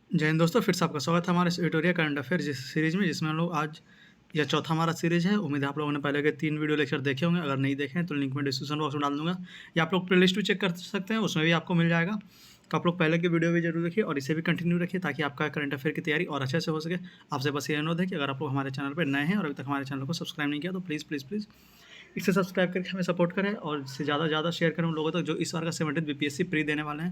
जय हिंद दोस्तों, फिर से आपका स्वागत है हमारे इस एडिटोरियल करंट अफेयर सीरीज में, जिसमें हम लोग आज यह चौथा हमारा सीरीज है। उम्मीद है आप लोगों ने पहले के 3 वीडियो लेक्चर देखे होंगे। अगर नहीं देखे हैं तो लिंक में डिस्क्रिप्शन बॉक्स में डाल दूंगा, या आप लोग प्ले लिस्ट भी चेक कर सकते हैं, उसमें भी आपको मिल जाएगा। तो आप लोग पहले की वीडियो भी जरूर देखिए और इसे भी कंटिन्यू रखिए, ताकि आपका करंट अफेयर की तैयारी और अच्छे से हो सके। आपसे बस ये अनुरोध है कि अगर आप लोग हमारे चैनल पर नए हैं और अभी तक हमारे चैनल को सब्सक्राइब नहीं किया तो प्लीज़ प्लीज़ प्लीज़ इसे सब्सक्राइब करके हमें सपोर्ट करें और इससे ज़्यादा शेयर करें उन लोगों तक जो इस बार का 70th बीपीएससी प्री देने वाले हैं,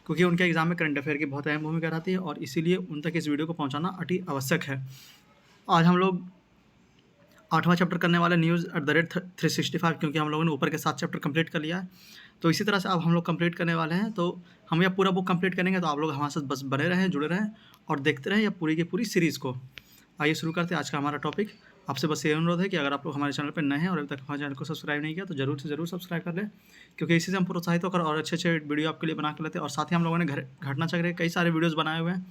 क्योंकि उनके एग्जाम में करंट अफेयर की बहुत अहम भूमिका रहती है और इसीलिए उन तक इस वीडियो को पहुंचाना अति आवश्यक है। आज हम लोग 8वां चैप्टर करने वाले न्यूज़ एट द रेट 365, क्योंकि हम लोगों ने ऊपर के 7 चैप्टर कंप्लीट कर लिया है। तो इसी तरह से अब हम लोग कंप्लीट करने वाले हैं। तो हम यह पूरा बुक कंप्लीट करेंगे, तो आप लोग हमारे साथ बस बने रहें, जुड़े रहें और देखते रहें यह पूरी की पूरी सीरीज़ को। आइए शुरू करते हैं आज का हमारा टॉपिक। आपसे बस ये अनुरोध है कि अगर आप लोग हमारे चैनल पर नए हैं और अभी तक हमारे चैनल को सब्सक्राइब नहीं किया तो जरूर से जरूर सब्सक्राइब कर लें, क्योंकि इसी से हम प्रोत्साहित होकर और अच्छे वीडियो आपके लिए बना कर लेते हैं। और साथ ही हम लोगों ने घटना चक्र के कई सारे वीडियोज़ बनाए हुए हैं,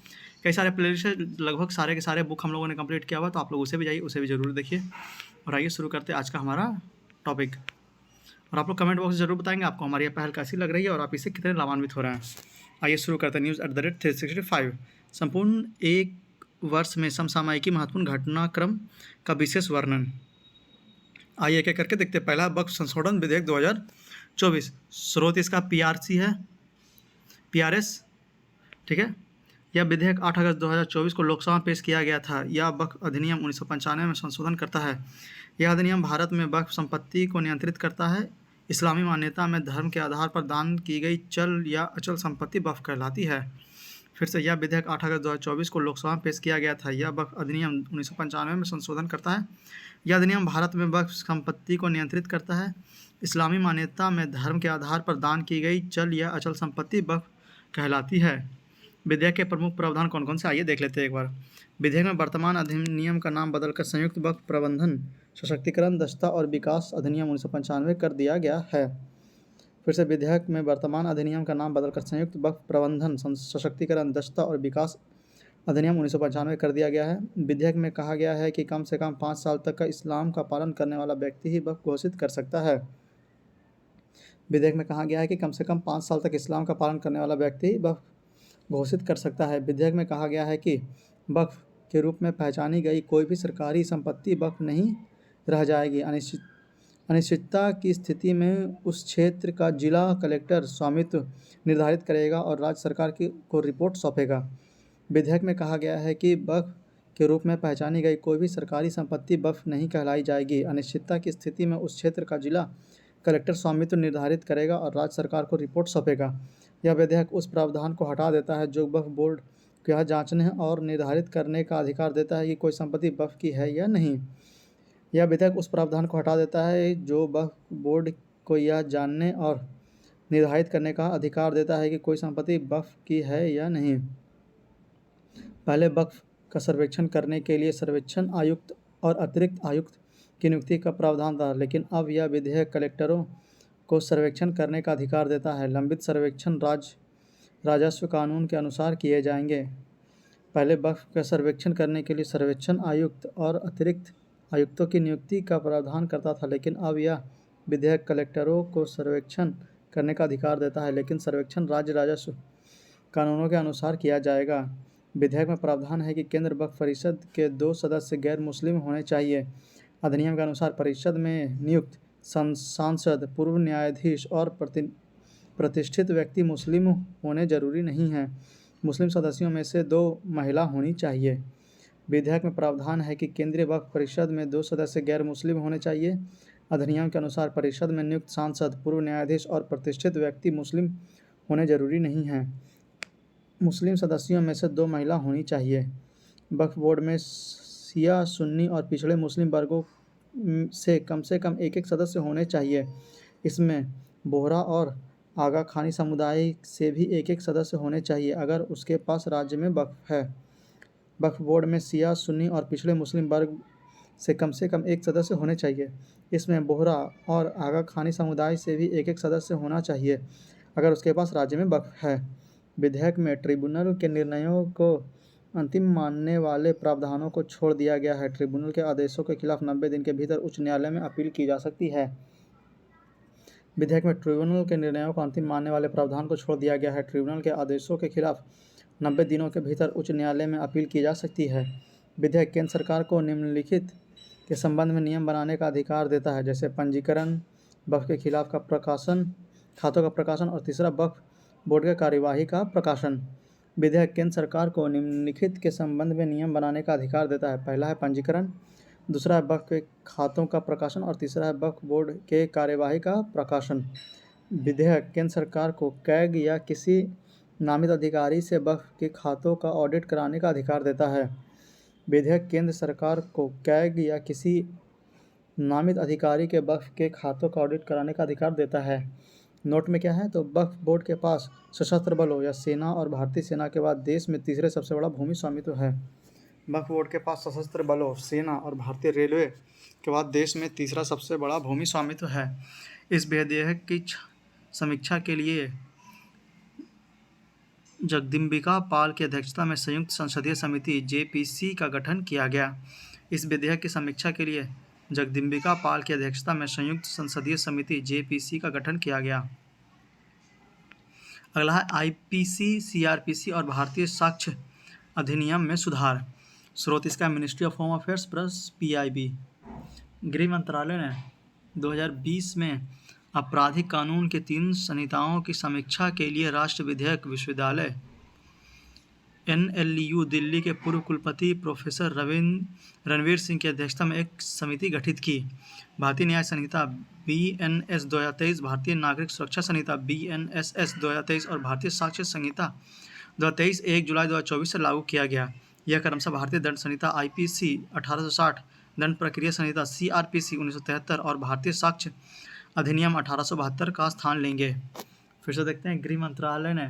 कई सारे प्लेलिस्ट है, लगभग सारे के सारे बुक हम लोगों ने कंप्लीट किया हुआ है। तो आप लोग उसे भी जाइए, उसे भी जरूर देखिए। और आइए शुरू करते हैं आज का हमारा टॉपिक। और आप लोग कमेंट बॉक्स में जरूर बताएंगे आपको हमारी यह पहल कैसी लग रही है और आप इससे कितने लाभान्वित हो रहे हैं। आइए शुरू करते हैं न्यूज़ एट द रेट 365। संपूर्ण एक वर्ष में समसामयिकी महत्वपूर्ण घटनाक्रम का विशेष वर्णन। आइए एक एक करके देखते हैं। पहला वक्फ संशोधन विधेयक 2024। स्रोत इसका पीआरसी है, पीआरएस, ठीक है। यह विधेयक 8 अगस्त 2024 को लोकसभा में पेश किया गया था। यह वक्फ अधिनियम 1995 में संशोधन करता है। यह अधिनियम भारत में वक्फ संपत्ति को नियंत्रित करता है। इस्लामी मान्यता में धर्म के आधार पर दान की गई चल या अचल संपत्ति वक्फ कहलाती है। फिर से यह विधेयक 8 अगस्त 2024 को लोकसभा में पेश किया गया था। यह वक्फ अधिनियम 1995 में संशोधन करता है। यह अधिनियम भारत में वक्फ संपत्ति को नियंत्रित करता है। इस्लामी मान्यता में धर्म के आधार पर दान की गई चल या अचल संपत्ति वक्फ कहलाती है। विधेयक के प्रमुख प्रावधान कौन कौन से, आइए देख लेते हैं एक बार। विधेयक में वर्तमान अधिनियम का नाम बदलकर संयुक्त वक्फ प्रबंधन, सशक्तिकरण, दक्षता और विकास अधिनियम 1995 कर दिया गया है। फिर से विधेयक में वर्तमान अधिनियम का नाम बदलकर संयुक्त वक्फ प्रबंधन, सशक्तिकरण, दक्षता और विकास अधिनियम 1995 कर दिया गया है। विधेयक में कहा गया है कि कम से कम 5 साल तक का इस्लाम का पालन करने वाला व्यक्ति ही वक्फ घोषित कर सकता है। विधेयक में कहा गया है कि कम से कम 5 साल तक इस्लाम का पालन करने वाला व्यक्ति ही वक्फ घोषित कर सकता है। विधेयक में कहा गया है कि वक्फ के रूप में पहचानी गई कोई भी सरकारी संपत्ति वक्फ नहीं रह जाएगी। अनिश्चितता की स्थिति में उस क्षेत्र का जिला कलेक्टर स्वामित्व निर्धारित करेगा और राज्य सरकार को रिपोर्ट सौंपेगा। विधेयक में कहा गया है कि वक्फ के रूप में पहचानी गई कोई भी सरकारी संपत्ति वक्फ नहीं कहलाई जाएगी। अनिश्चितता की स्थिति में उस क्षेत्र का जिला कलेक्टर स्वामित्व निर्धारित करेगा और राज्य सरकार को रिपोर्ट सौंपेगा। यह विधेयक उस प्रावधान को हटा देता है जो वक्फ बोर्ड को यह जांचने और निर्धारित करने का अधिकार देता है कि कोई संपत्ति वक्फ की है या नहीं। यह विधेयक उस प्रावधान को हटा देता है जो वक्फ बोर्ड को यह जानने और निर्धारित करने का अधिकार देता है कि कोई संपत्ति वक्फ की है या नहीं। पहले वक्फ का सर्वेक्षण करने के लिए सर्वेक्षण आयुक्त और अतिरिक्त आयुक्त की नियुक्ति का प्रावधान था, लेकिन अब यह विधेयक कलेक्टरों को सर्वेक्षण करने का अधिकार देता है। लंबित सर्वेक्षण राजस्व कानून के अनुसार किए जाएंगे। पहले वक्फ का सर्वेक्षण करने के लिए सर्वेक्षण आयुक्त और अतिरिक्त आयुक्तों की नियुक्ति का प्रावधान करता था, लेकिन अब यह विधेयक कलेक्टरों को सर्वेक्षण करने का अधिकार देता है, लेकिन सर्वेक्षण राज्य राजस्व कानूनों के अनुसार किया जाएगा। विधेयक में प्रावधान है कि केंद्र वक्फ परिषद के 2 सदस्य गैर मुस्लिम होने चाहिए। अधिनियम के अनुसार परिषद में नियुक्त सांसद, पूर्व न्यायाधीश और प्रतिष्ठित व्यक्ति मुस्लिम होने जरूरी नहीं है। मुस्लिम सदस्यों में से 2 महिला होनी चाहिए। विधेयक में प्रावधान है कि केंद्रीय वक्फ परिषद में 2 सदस्य गैर मुस्लिम होने चाहिए। अधिनियम के अनुसार परिषद में नियुक्त सांसद, पूर्व न्यायाधीश और प्रतिष्ठित व्यक्ति मुस्लिम होने जरूरी नहीं है। मुस्लिम सदस्यों में से 2 महिला होनी चाहिए। वक्फ बोर्ड में शिया, सुन्नी और पिछड़े मुस्लिम वर्गों से कम एक सदस्य होने चाहिए। इसमें बोहरा और आगा खानी समुदाय से भी एक सदस्य होने चाहिए अगर उसके पास राज्य में वक्फ है। वक्फ बोर्ड में शिया, सुन्नी और पिछड़े मुस्लिम वर्ग से कम एक सदस्य होने चाहिए। इसमें बोहरा और आगा खानी समुदाय से भी एक सदस्य होना चाहिए अगर उसके पास राज्य में वक्फ है। विधेयक में ट्रिब्यूनल के निर्णयों को अंतिम मानने वाले प्रावधानों को छोड़ दिया गया है। ट्रिब्यूनल के आदेशों के खिलाफ 90 दिन के भीतर उच्च न्यायालय में अपील की जा सकती है। विधेयक में ट्रिब्यूनल के निर्णयों को अंतिम मानने वाले प्रावधान को छोड़ दिया गया है। ट्रिब्यूनल के आदेशों के खिलाफ 90 दिनों के भीतर उच्च न्यायालय में अपील की जा सकती है। विधेयक केंद्र सरकार को निम्नलिखित के संबंध में नियम बनाने का अधिकार देता है, जैसे पंजीकरण, वक्फ के खिलाफ का प्रकाशन, खातों का प्रकाशन और तीसरा वक्फ बोर्ड के कार्यवाही का प्रकाशन। विधेयक केंद्र सरकार को निम्नलिखित के संबंध में नियम बनाने का अधिकार देता है। पहला है पंजीकरण, दूसरा है वक्फ के खातों का प्रकाशन और तीसरा है वक्फ बोर्ड के कार्यवाही का प्रकाशन। विधेयक केंद्र सरकार को कैग या किसी नामित अधिकारी से वक्फ के खातों का ऑडिट कराने का अधिकार देता है। विधेयक केंद्र सरकार को कैग या किसी नामित अधिकारी के वक्फ के खातों का ऑडिट कराने का अधिकार देता है। नोट में क्या है, तो वक्फ बोर्ड के पास सशस्त्र बलों या सेना और भारतीय सेना के बाद देश में तीसरे सबसे बड़ा भूमि स्वामित्व है। वक्फ बोर्ड के पास सशस्त्र बलों, सेना और भारतीय रेलवे के बाद देश में तीसरा सबसे बड़ा भूमि स्वामित्व है। इस विधेयक की समीक्षा के लिए जगदम्बिका पाल की अध्यक्षता में संयुक्त संसदीय समिति जेपीसी का गठन किया गया। इस विधेयक की समीक्षा के लिए जगदम्बिका पाल की अध्यक्षता में संयुक्त संसदीय समिति जेपीसी का गठन किया गया। अगला है आईपीसी, सीआरपीसी और भारतीय साक्ष्य अधिनियम में सुधार। स्रोत इसका ministry of home affairs plus PIB. गृह मंत्रालय ने 2020 में आपराधिक कानून के 3 संहिताओं की समीक्षा के लिए राष्ट्रीय विधिक विश्वविद्यालय एनएलयू दिल्ली के पूर्व कुलपति प्रोफेसर रणवीर सिंह की अध्यक्षता में एक समिति गठित की। भारतीय न्याय संहिता बीएनएस 2023, भारतीय नागरिक सुरक्षा संहिता बीएनएसएस 2023 और भारतीय साक्ष्य संहिता 2023 1 जुलाई 2024 से लागू किया गया। यह क्रमशः भारतीय दंड संहिता आईपीसी 1860, दंड प्रक्रिया संहिता सीआरपीसी 1973 और भारतीय साक्ष्य अधिनियम 1872 का स्थान लेंगे। फिर से देखते हैं, गृह मंत्रालय ने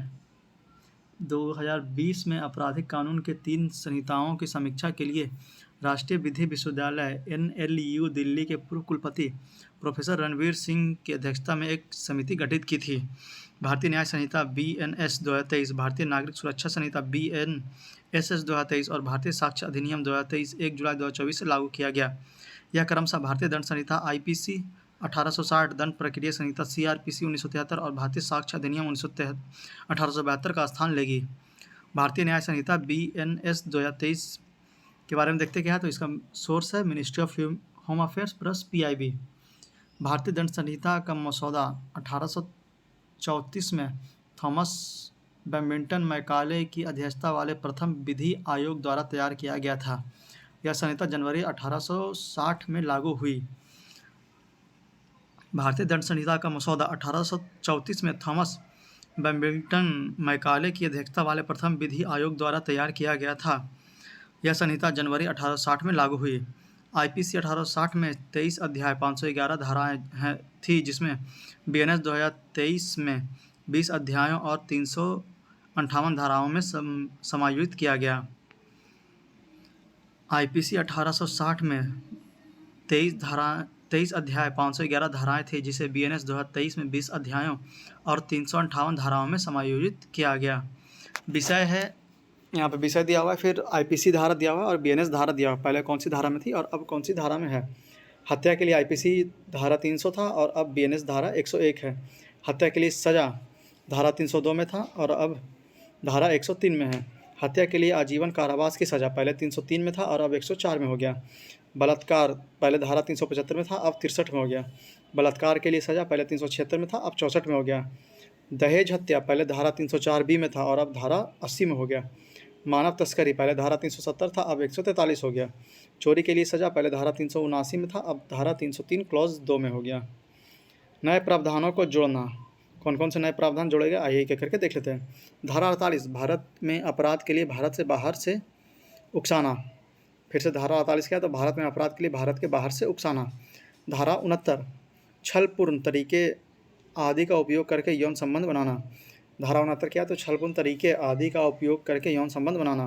2020 में आपराधिक कानून के 3 संहिताओं की समीक्षा के लिए राष्ट्रीय विधि विश्वविद्यालय एनएलयू दिल्ली के पूर्व कुलपति प्रोफेसर रणवीर सिंह की अध्यक्षता में एक समिति गठित की थी। भारतीय न्याय संहिता बीएनएस 2023, भारतीय नागरिक सुरक्षा संहिता बीएनएसएस 2023 और भारतीय साक्ष्य अधिनियम 2023 1 जुलाई 2024 से लागू किया गया। यह क्रमशः भारतीय दंड संहिता आईपीसी 1860, दंड प्रक्रिया संहिता सीआरपीसी 1973 और भारतीय साक्ष्य अधिनियम 1872 का स्थान लेगी। भारतीय न्याय संहिता बीएनएस 2023 के बारे में देखते क्या है, तो इसका सोर्स है ministry of home affairs plus PIB. भारतीय दंड संहिता का मसौदा 1834 में थॉमस बैडमिंटन मैकाले की अध्यक्षता वाले प्रथम विधि आयोग द्वारा तैयार किया गया था। यह संहिता जनवरी 1860 में लागू हुई। भारतीय दंड संहिता का मसौदा 1834 में थॉमस बैडमिंटन मैकाले की अध्यक्षता वाले प्रथम विधि आयोग द्वारा तैयार किया गया था। यह संहिता जनवरी 1860 में लागू हुई। आईपीसी 1860 में 23 अध्याय 511 धाराएं थी, जिसमें बीएनएस 2023 में 20 अध्यायों और 358 धाराओं में समायोजित किया गया। आईपीसी 1860 में 23 अध्याय 511 धाराएं थी, जिसे बीएनएस 2023 में 20 अध्यायों और 358 धाराओं में समायोजित किया गया। विषय है, यहाँ पे विषय दिया हुआ है, फिर आईपीसी धारा दिया हुआ है और बीएनएस धारा दिया हुआ है। पहले कौन सी धारा में थी और अब कौन सी धारा में है। हत्या के लिए आईपीसी धारा 300 था और अब बीएनएस धारा 101 है। हत्या के लिए सज़ा धारा 302 में था और अब धारा 103 में है। हत्या के लिए आजीवन कारावास की सज़ा पहले 303 में था और अब 104 में हो गया। बलात्कार पहले धारा 375 में था, अब 63 में हो गया। बलात्कार के लिए सज़ा पहले 376 में था, अब 64 में हो गया। दहेज हत्या पहले धारा 304B में था और अब धारा 80 में हो गया। मानव तस्करी पहले धारा 370 था, अब 143 हो गया। चोरी के लिए सज़ा पहले धारा 379 में था, अब धारा 303 क्लॉज 2 में हो गया। नए प्रावधानों को जोड़ना, कौन कौन से नए प्रावधान जोड़े गए, आइए एक करके देख लेते हैं। धारा 48, भारत में अपराध के लिए भारत से बाहर से उकसाना। फिर से धारा 48 क्या है, तो भारत में अपराध के लिए भारत के बाहर से उकसाना। धारा 69, छलपूर्ण तरीके आदि का उपयोग करके यौन संबंध बनाना। धारा 69 क्या है, तो छलपूर्ण तरीके आदि का उपयोग करके यौन संबंध बनाना।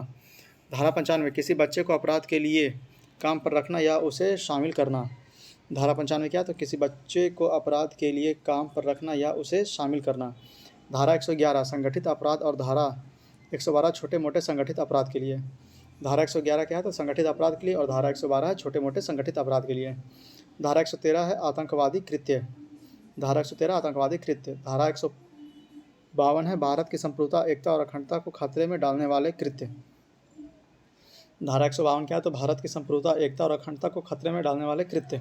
धारा 95, किसी बच्चे को अपराध के लिए काम पर रखना या उसे शामिल करना। धारा 95 क्या है, तो किसी बच्चे को अपराध के लिए काम पर रखना या उसे शामिल करना। धारा 111, संगठित अपराध और धारा 112, छोटे मोटे संगठित अपराध के लिए। धारा 111 क्या है, तो संगठित अपराध के लिए और धारा 112 है छोटे मोटे संगठित अपराध के लिए। धारा 113 है आतंकवादी कृत्य। धारा 113 आतंकवादी कृत्य। धारा 52 है भारत की संप्रभुता, एकता और अखंडता को खतरे में डालने वाले कृत्य। धारा 152 क्या है? तो भारत की संप्रभुता, एकता और अखंडता को खतरे में डालने वाले कृत्य।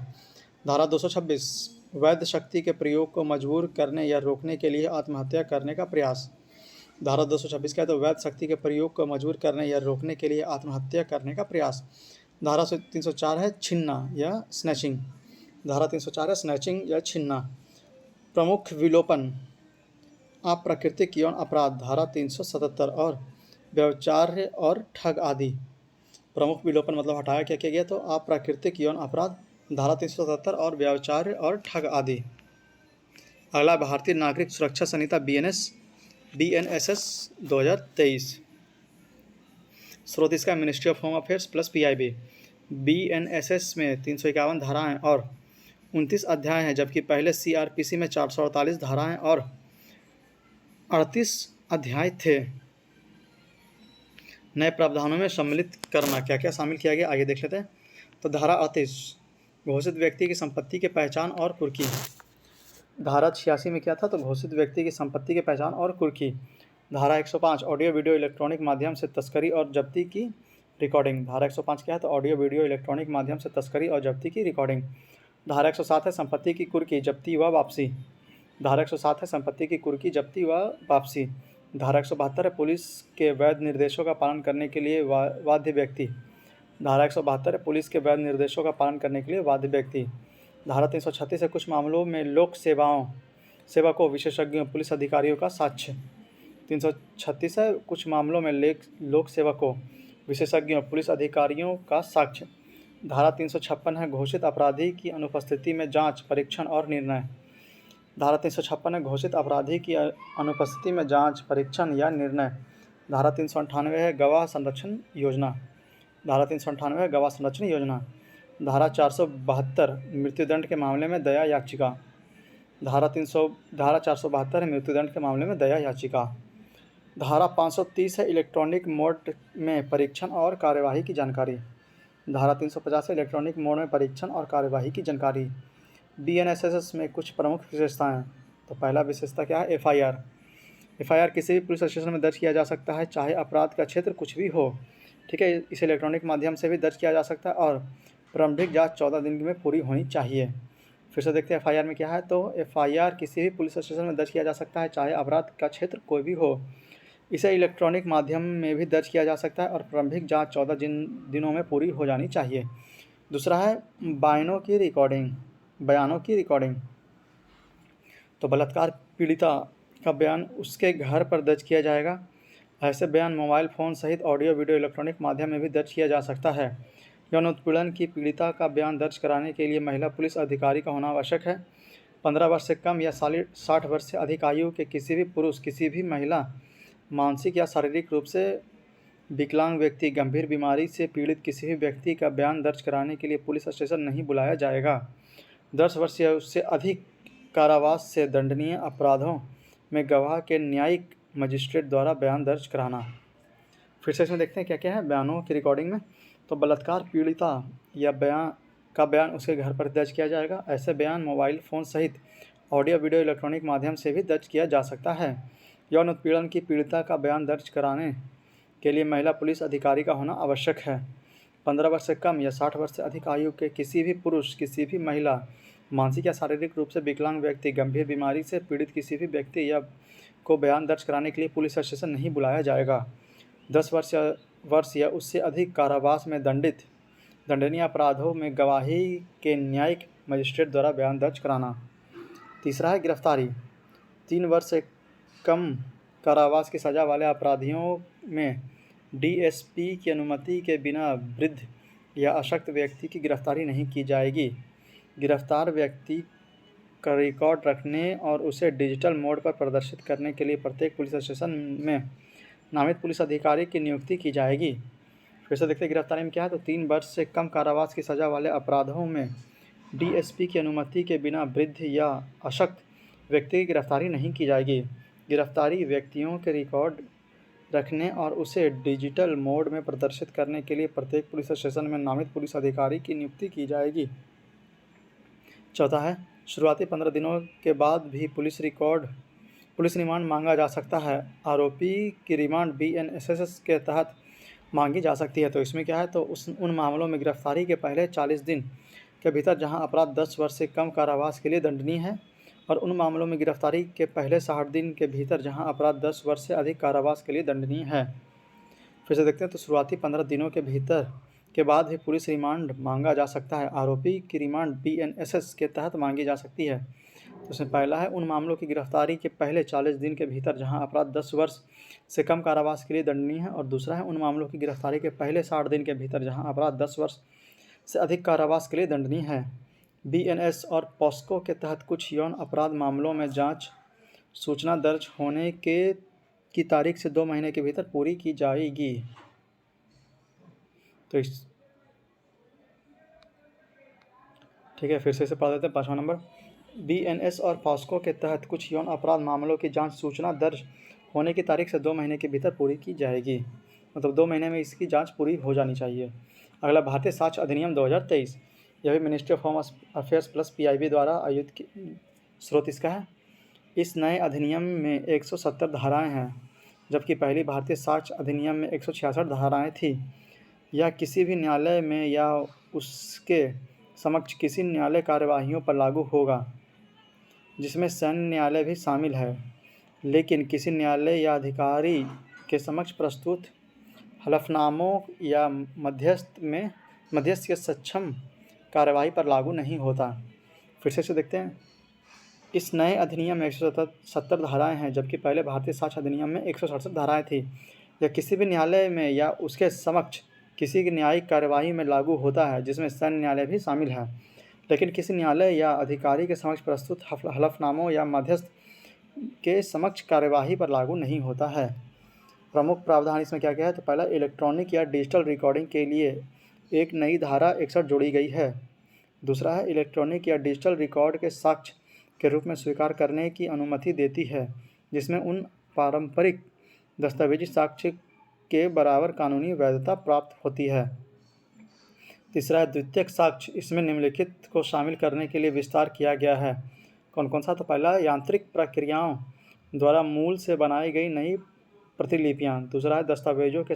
धारा 226 वैध शक्ति के प्रयोग को मजबूर करने या रोकने के लिए आत्महत्या करने का प्रयास। धारा 226 क्या है? तो वैध शक्ति के प्रयोग को मजबूर करने या रोकने के लिए आत्महत्या करने का प्रयास। धारा 304 है छीनना या स्नैचिंग। धारा 304 है स्नैचिंग या छीनना। प्रमुख विलोपन, अप्राकृतिक यौन अपराध। धारा 377 और व्यभिचार और ठग आदि। प्रमुख विलोपन मतलब हटाया क्या किया गया? तो अप्राकृतिक यौन अपराध। धारा 377 और व्यभिचार और ठग आदि। अगला भारतीय नागरिक सुरक्षा संहिता BNSS 2023। स्रोत इसका ministry of home affairs plus PIB। BNSS में 351 धाराएं और 29 अध्याय हैं, जबकि पहले CRPC में 448 धाराएं और 38 अध्याय थे। नए प्रावधानों में सम्मिलित करना, क्या क्या शामिल किया गया आइए देख लेते हैं। तो धारा 38 घोषित व्यक्ति की संपत्ति की पहचान और कुर्की। धारा 86 में क्या था? तो घोषित व्यक्ति की संपत्ति की पहचान और कुर्की। धारा 105 ऑडियो वीडियो इलेक्ट्रॉनिक माध्यम से तस्करी और जब्ती की रिकॉर्डिंग। धारा 105 क्या है? तो ऑडियो वीडियो इलेक्ट्रॉनिक माध्यम से तस्करी और जब्ती की रिकॉर्डिंग। धारा 107 है संपत्ति की कुर्की, जब्ती व वापसी। धारा 107 है संपत्ति की कुर्की, जब्ती व वापसी। धारा 172 है पुलिस के वैध निर्देशों का पालन करने के लिए बाध्य व्यक्ति। धारा 172 है पुलिस के वैध निर्देशों का पालन करने के लिए बाध्य व्यक्ति। धारा 336 है कुछ मामलों में लोक सेवकों, विशेषज्ञों, पुलिस अधिकारियों का साक्ष्य। 336 है कुछ मामलों में लोक सेवकों, विशेषज्ञों, पुलिस अधिकारियों का साक्ष्य। धारा 356 है घोषित अपराधी की अनुपस्थिति में जांच, परीक्षण और निर्णय। धारा 356 है घोषित अपराधी की अनुपस्थिति में जांच, परीक्षण या निर्णय। धारा 398 है गवाह संरक्षण योजना। धारा 398 है गवाह संरक्षण योजना। धारा 472 मृत्युदंड के मामले में दया याचिका। धारा 472 है मृत्युदंड के मामले में दया याचिका। धारा 530 है इलेक्ट्रॉनिक मोड में परीक्षण और कार्यवाही की जानकारी। धारा 350 है इलेक्ट्रॉनिक मोड में परीक्षण और कार्यवाही की जानकारी। BNSS में कुछ प्रमुख विशेषताएं। तो पहला विशेषता क्या है? FIR किसी भी पुलिस स्टेशन में दर्ज किया जा सकता है, चाहे अपराध का क्षेत्र कुछ भी हो। ठीक है, इसे इलेक्ट्रॉनिक माध्यम से भी दर्ज किया जा सकता है और प्रारंभिक जांच 14 दिन में पूरी होनी चाहिए। फिर से देखते हैं FIR में क्या है। तो FIR किसी भी पुलिस स्टेशन में दर्ज किया जा सकता है, चाहे अपराध का क्षेत्र कोई भी हो। इसे इलेक्ट्रॉनिक माध्यम में भी दर्ज किया जा सकता है और प्रारंभिक जांच 14 दिनों में पूरी हो जानी चाहिए। दूसरा है बयानों की रिकॉर्डिंग। तो बलात्कार पीड़िता का बयान उसके घर पर दर्ज किया जाएगा। ऐसे बयान मोबाइल फ़ोन सहित ऑडियो वीडियो इलेक्ट्रॉनिक माध्यम में भी दर्ज किया जा सकता है। यौन उत्पीड़न की पीड़िता का बयान दर्ज कराने के लिए महिला पुलिस अधिकारी का होना आवश्यक है। 15 वर्ष से कम या 60 वर्ष से अधिक आयु के किसी भी पुरुष, किसी भी महिला, मानसिक या शारीरिक रूप से विकलांग व्यक्ति, गंभीर बीमारी से पीड़ित किसी भी व्यक्ति का बयान दर्ज कराने के लिए पुलिस स्टेशन नहीं बुलाया जाएगा। 10 वर्ष या उससे अधिक कारावास से दंडनीय अपराधों में गवाह के न्यायिक मजिस्ट्रेट द्वारा बयान दर्ज कराना। फिर से इसमें देखते हैं क्या क्या है बयानों की रिकॉर्डिंग में। तो बलात्कार पीड़िता या बयान उसके घर पर दर्ज किया जाएगा। ऐसे बयान मोबाइल फ़ोन सहित ऑडियो वीडियो इलेक्ट्रॉनिक माध्यम से भी दर्ज किया जा सकता है। यौन उत्पीड़न की पीड़िता का बयान दर्ज कराने के लिए महिला पुलिस अधिकारी का होना आवश्यक है। 15 वर्ष से कम या 60 वर्ष से अधिक आयु के किसी भी पुरुष, किसी भी महिला, मानसिक या शारीरिक रूप से विकलांग व्यक्ति, गंभीर बीमारी से पीड़ित किसी भी व्यक्ति या को बयान दर्ज कराने के लिए पुलिस स्टेशन नहीं बुलाया जाएगा। 10 वर्ष या उससे अधिक कारावास में दंडनीय अपराधों में गवाही के न्यायिक मजिस्ट्रेट द्वारा बयान दर्ज कराना। तीसरा है गिरफ्तारी। 3 वर्ष से कम कारावास की सज़ा वाले अपराधियों में DSP की अनुमति के बिना वृद्ध या अशक्त व्यक्ति की गिरफ्तारी नहीं की जाएगी। गिरफ्तार व्यक्ति का रिकॉर्ड रखने और उसे डिजिटल मोड पर प्रदर्शित करने के लिए प्रत्येक पुलिस स्टेशन में नामित पुलिस अधिकारी की नियुक्ति की जाएगी। फिर से देखते हैं गिरफ्तारी में क्या है। तो 3 वर्ष से कम कारावास की सज़ा वाले अपराधों में DSP की अनुमति के बिना वृद्ध या अशक्त व्यक्ति की गिरफ्तारी नहीं की जाएगी। गिरफ्तारी व्यक्तियों के रिकॉर्ड रखने और उसे डिजिटल मोड में प्रदर्शित करने के लिए प्रत्येक पुलिस स्टेशन में नामित पुलिस अधिकारी की नियुक्ति की जाएगी। चौथा है शुरुआती 15 दिनों के बाद भी पुलिस रिकॉर्ड पुलिस रिमांड मांगा जा सकता है। आरोपी की रिमांड BNSS के तहत मांगी जा सकती है। तो इसमें क्या है, तो उन मामलों में गिरफ्तारी के पहले 40 दिन के भीतर जहां अपराध 10 वर्ष से कम कारावास के लिए दंडनीय है, और उन मामलों में गिरफ्तारी के पहले 60 दिन के भीतर जहां अपराध 10 वर्ष से अधिक कारावास के लिए दंडनीय है। फिर से देखते हैं, तो शुरुआती 15 दिनों के भीतर के बाद ही पुलिस रिमांड मांगा जा सकता है। आरोपी की रिमांड BNSS के तहत मांगी जा सकती है। तो इसमें पहला है, उन मामलों की गिरफ्तारी के पहले 40 दिन के भीतर जहां अपराध 10 वर्ष से कम कारावास के लिए दंडनीय है, और दूसरा है, उन मामलों की गिरफ्तारी के पहले 60 दिन के भीतर जहां अपराध 10 वर्ष से अधिक कारावास के लिए दंडनीय है। BNS और पॉस्को के तहत कुछ यौन अपराध मामलों में जांच सूचना दर्ज होने की तारीख से 2 महीने के भीतर पूरी की जाएगी। तो ठीक है, फिर से पढ़ देते हैं 5वां नंबर। BNS और पॉस्को के तहत कुछ यौन अपराध मामलों की जांच सूचना दर्ज होने की तारीख से 2 महीने के भीतर पूरी की जाएगी। मतलब 2 महीने में इसकी जांच पूरी हो जानी चाहिए। अगला, भारतीय साक्ष्य अधिनियम 2023। यह भी ministry of home affairs plus PIB द्वारा आयोजित स्रोत इसका है। इस नए अधिनियम में 170 धाराएं हैं, जबकि पहली भारतीय साक्ष्य अधिनियम में 166 धाराएं थी। यह किसी भी न्यायालय में या उसके समक्ष किसी न्यायालय कार्यवाहियों पर लागू होगा, जिसमें सैन्य न्यायालय भी शामिल है, लेकिन किसी न्यायालय या अधिकारी के समक्ष प्रस्तुत हलफनामों या मध्यस्थ के सक्षम कार्यवाही पर लागू नहीं होता। फिर से देखते हैं, इस नए अधिनियम में 170 धाराएं हैं, जबकि पहले भारतीय साक्ष्य अधिनियम में 167 धाराएं थी। यह किसी भी न्यायालय में या उसके समक्ष किसी की न्यायिक कार्यवाही में लागू होता है, जिसमें सैन्य न्यायालय भी शामिल है, लेकिन किसी न्यायालय या अधिकारी के समक्ष प्रस्तुत हलफनामों या मध्यस्थ के समक्ष कार्यवाही पर लागू नहीं होता है। प्रमुख प्रावधान इसमें क्या क्या है, तो पहला, इलेक्ट्रॉनिक या डिजिटल रिकॉर्डिंग के लिए एक नई धारा 61 जोड़ी गई है। दूसरा है, इलेक्ट्रॉनिक या डिजिटल रिकॉर्ड के साक्ष्य के रूप में स्वीकार करने की अनुमति देती है, जिसमें उन पारंपरिक दस्तावेजी साक्ष्य के बराबर कानूनी वैधता प्राप्त होती है। तीसरा है, द्वितीयक साक्ष्य। इसमें निम्नलिखित को शामिल करने के लिए विस्तार किया गया है। कौन कौन सा, तो पहला, यांत्रिक प्रक्रियाओं द्वारा मूल से बनाई गई नई प्रतिलिपियाँ। दूसरा है, दस्तावेजों के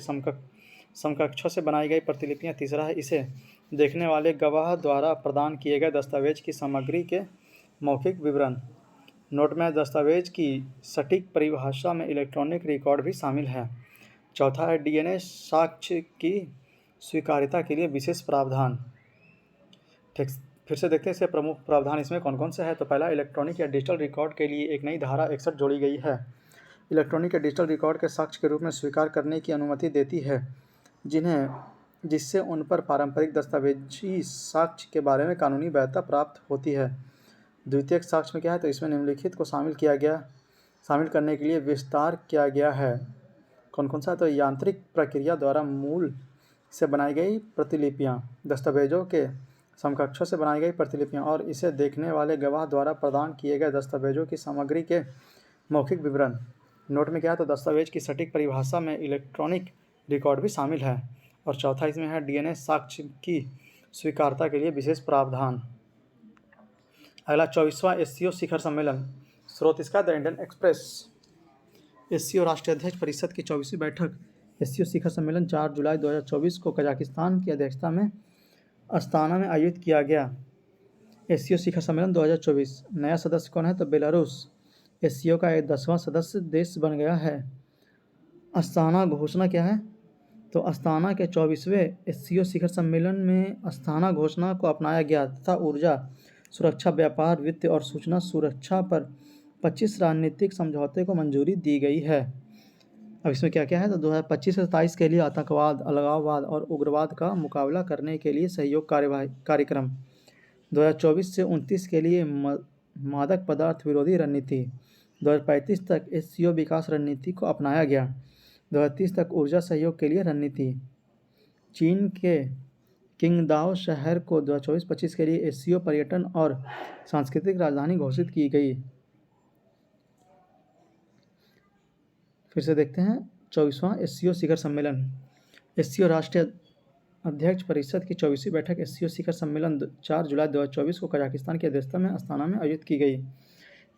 समकक्षों से बनाई गई प्रतिलिपियाँ। तीसरा है, इसे देखने वाले गवाह द्वारा प्रदान किए गए दस्तावेज की सामग्री के मौखिक विवरण। नोट में, दस्तावेज की सटीक परिभाषा में इलेक्ट्रॉनिक रिकॉर्ड भी शामिल है। चौथा है, DNA साक्ष्य की स्वीकार्यता के लिए विशेष प्रावधान। ठीक, फिर से देखते हैं इसके प्रमुख प्रावधान इसमें कौन कौन से हैं। तो पहला, इलेक्ट्रॉनिक या डिजिटल रिकॉर्ड के लिए एक नई धारा 61 जोड़ी गई है। इलेक्ट्रॉनिक या डिजिटल रिकॉर्ड के साक्ष्य के रूप में स्वीकार करने की अनुमति देती है, जिससे उन पर पारंपरिक दस्तावेजी साक्ष्य के बारे में कानूनी वैधता प्राप्त होती है। द्वितीयक साक्ष्य में क्या है, तो इसमें निम्नलिखित को शामिल करने के लिए विस्तार किया गया है। कौन कौन सा, तो यांत्रिक प्रक्रिया द्वारा मूल से बनाई गई प्रतिलिपियाँ, दस्तावेजों के समकक्षों से बनाई गई प्रतिलिपियाँ, और इसे देखने वाले गवाह द्वारा प्रदान किए गए दस्तावेजों की सामग्री के मौखिक विवरण। नोट में क्या है, तो दस्तावेज की सटीक परिभाषा में इलेक्ट्रॉनिक रिकॉर्ड भी शामिल है। और चौथा इसमें है, DNA साक्ष्य की स्वीकार्यता के लिए विशेष प्रावधान। अगला, 24वां SCO शिखर सम्मेलन। स्रोत इसका द इंडियन एक्सप्रेस। SCO राष्ट्रीय अध्यक्ष परिषद की 24वीं बैठक SCO शिखर सम्मेलन 4 जुलाई 2024 को कजाकिस्तान की अध्यक्षता में अस्ताना में आयोजित किया गया। SCO शिखर सम्मेलन 2024 नया सदस्य कौन है, तो बेलारूस SCO का 10वां सदस्य देश बन गया है। अस्ताना घोषणा क्या है, तो अस्ताना के 24वें SCO शिखर सम्मेलन में अस्ताना घोषणा को अपनाया गया तथा ऊर्जा, सुरक्षा, व्यापार, वित्त और सूचना सुरक्षा पर 25 रणनीतिक समझौते को मंजूरी दी गई है। अब इसमें क्या क्या है, तो 2025 से 27 के लिए आतंकवाद, अलगाववाद और उग्रवाद का मुकाबला करने के लिए सहयोग कार्यक्रम। 2024 से 29 के लिए मादक पदार्थ विरोधी रणनीति। 2035 तक SCO विकास रणनीति को अपनाया गया। 2030 तक ऊर्जा सहयोग के लिए रणनीति। चीन के किंगदाओ शहर को 2024-25 के लिए SCO पर्यटन और सांस्कृतिक राजधानी घोषित की गई। फिर से देखते हैं 24वां SCO शिखर सम्मेलन। SCO राष्ट्रीय अध्यक्ष परिषद की 24वीं बैठक SCO शिखर सम्मेलन 4 जुलाई 2024 को कजाकिस्तान की अध्यक्षता में अस्ताना में आयोजित की गई।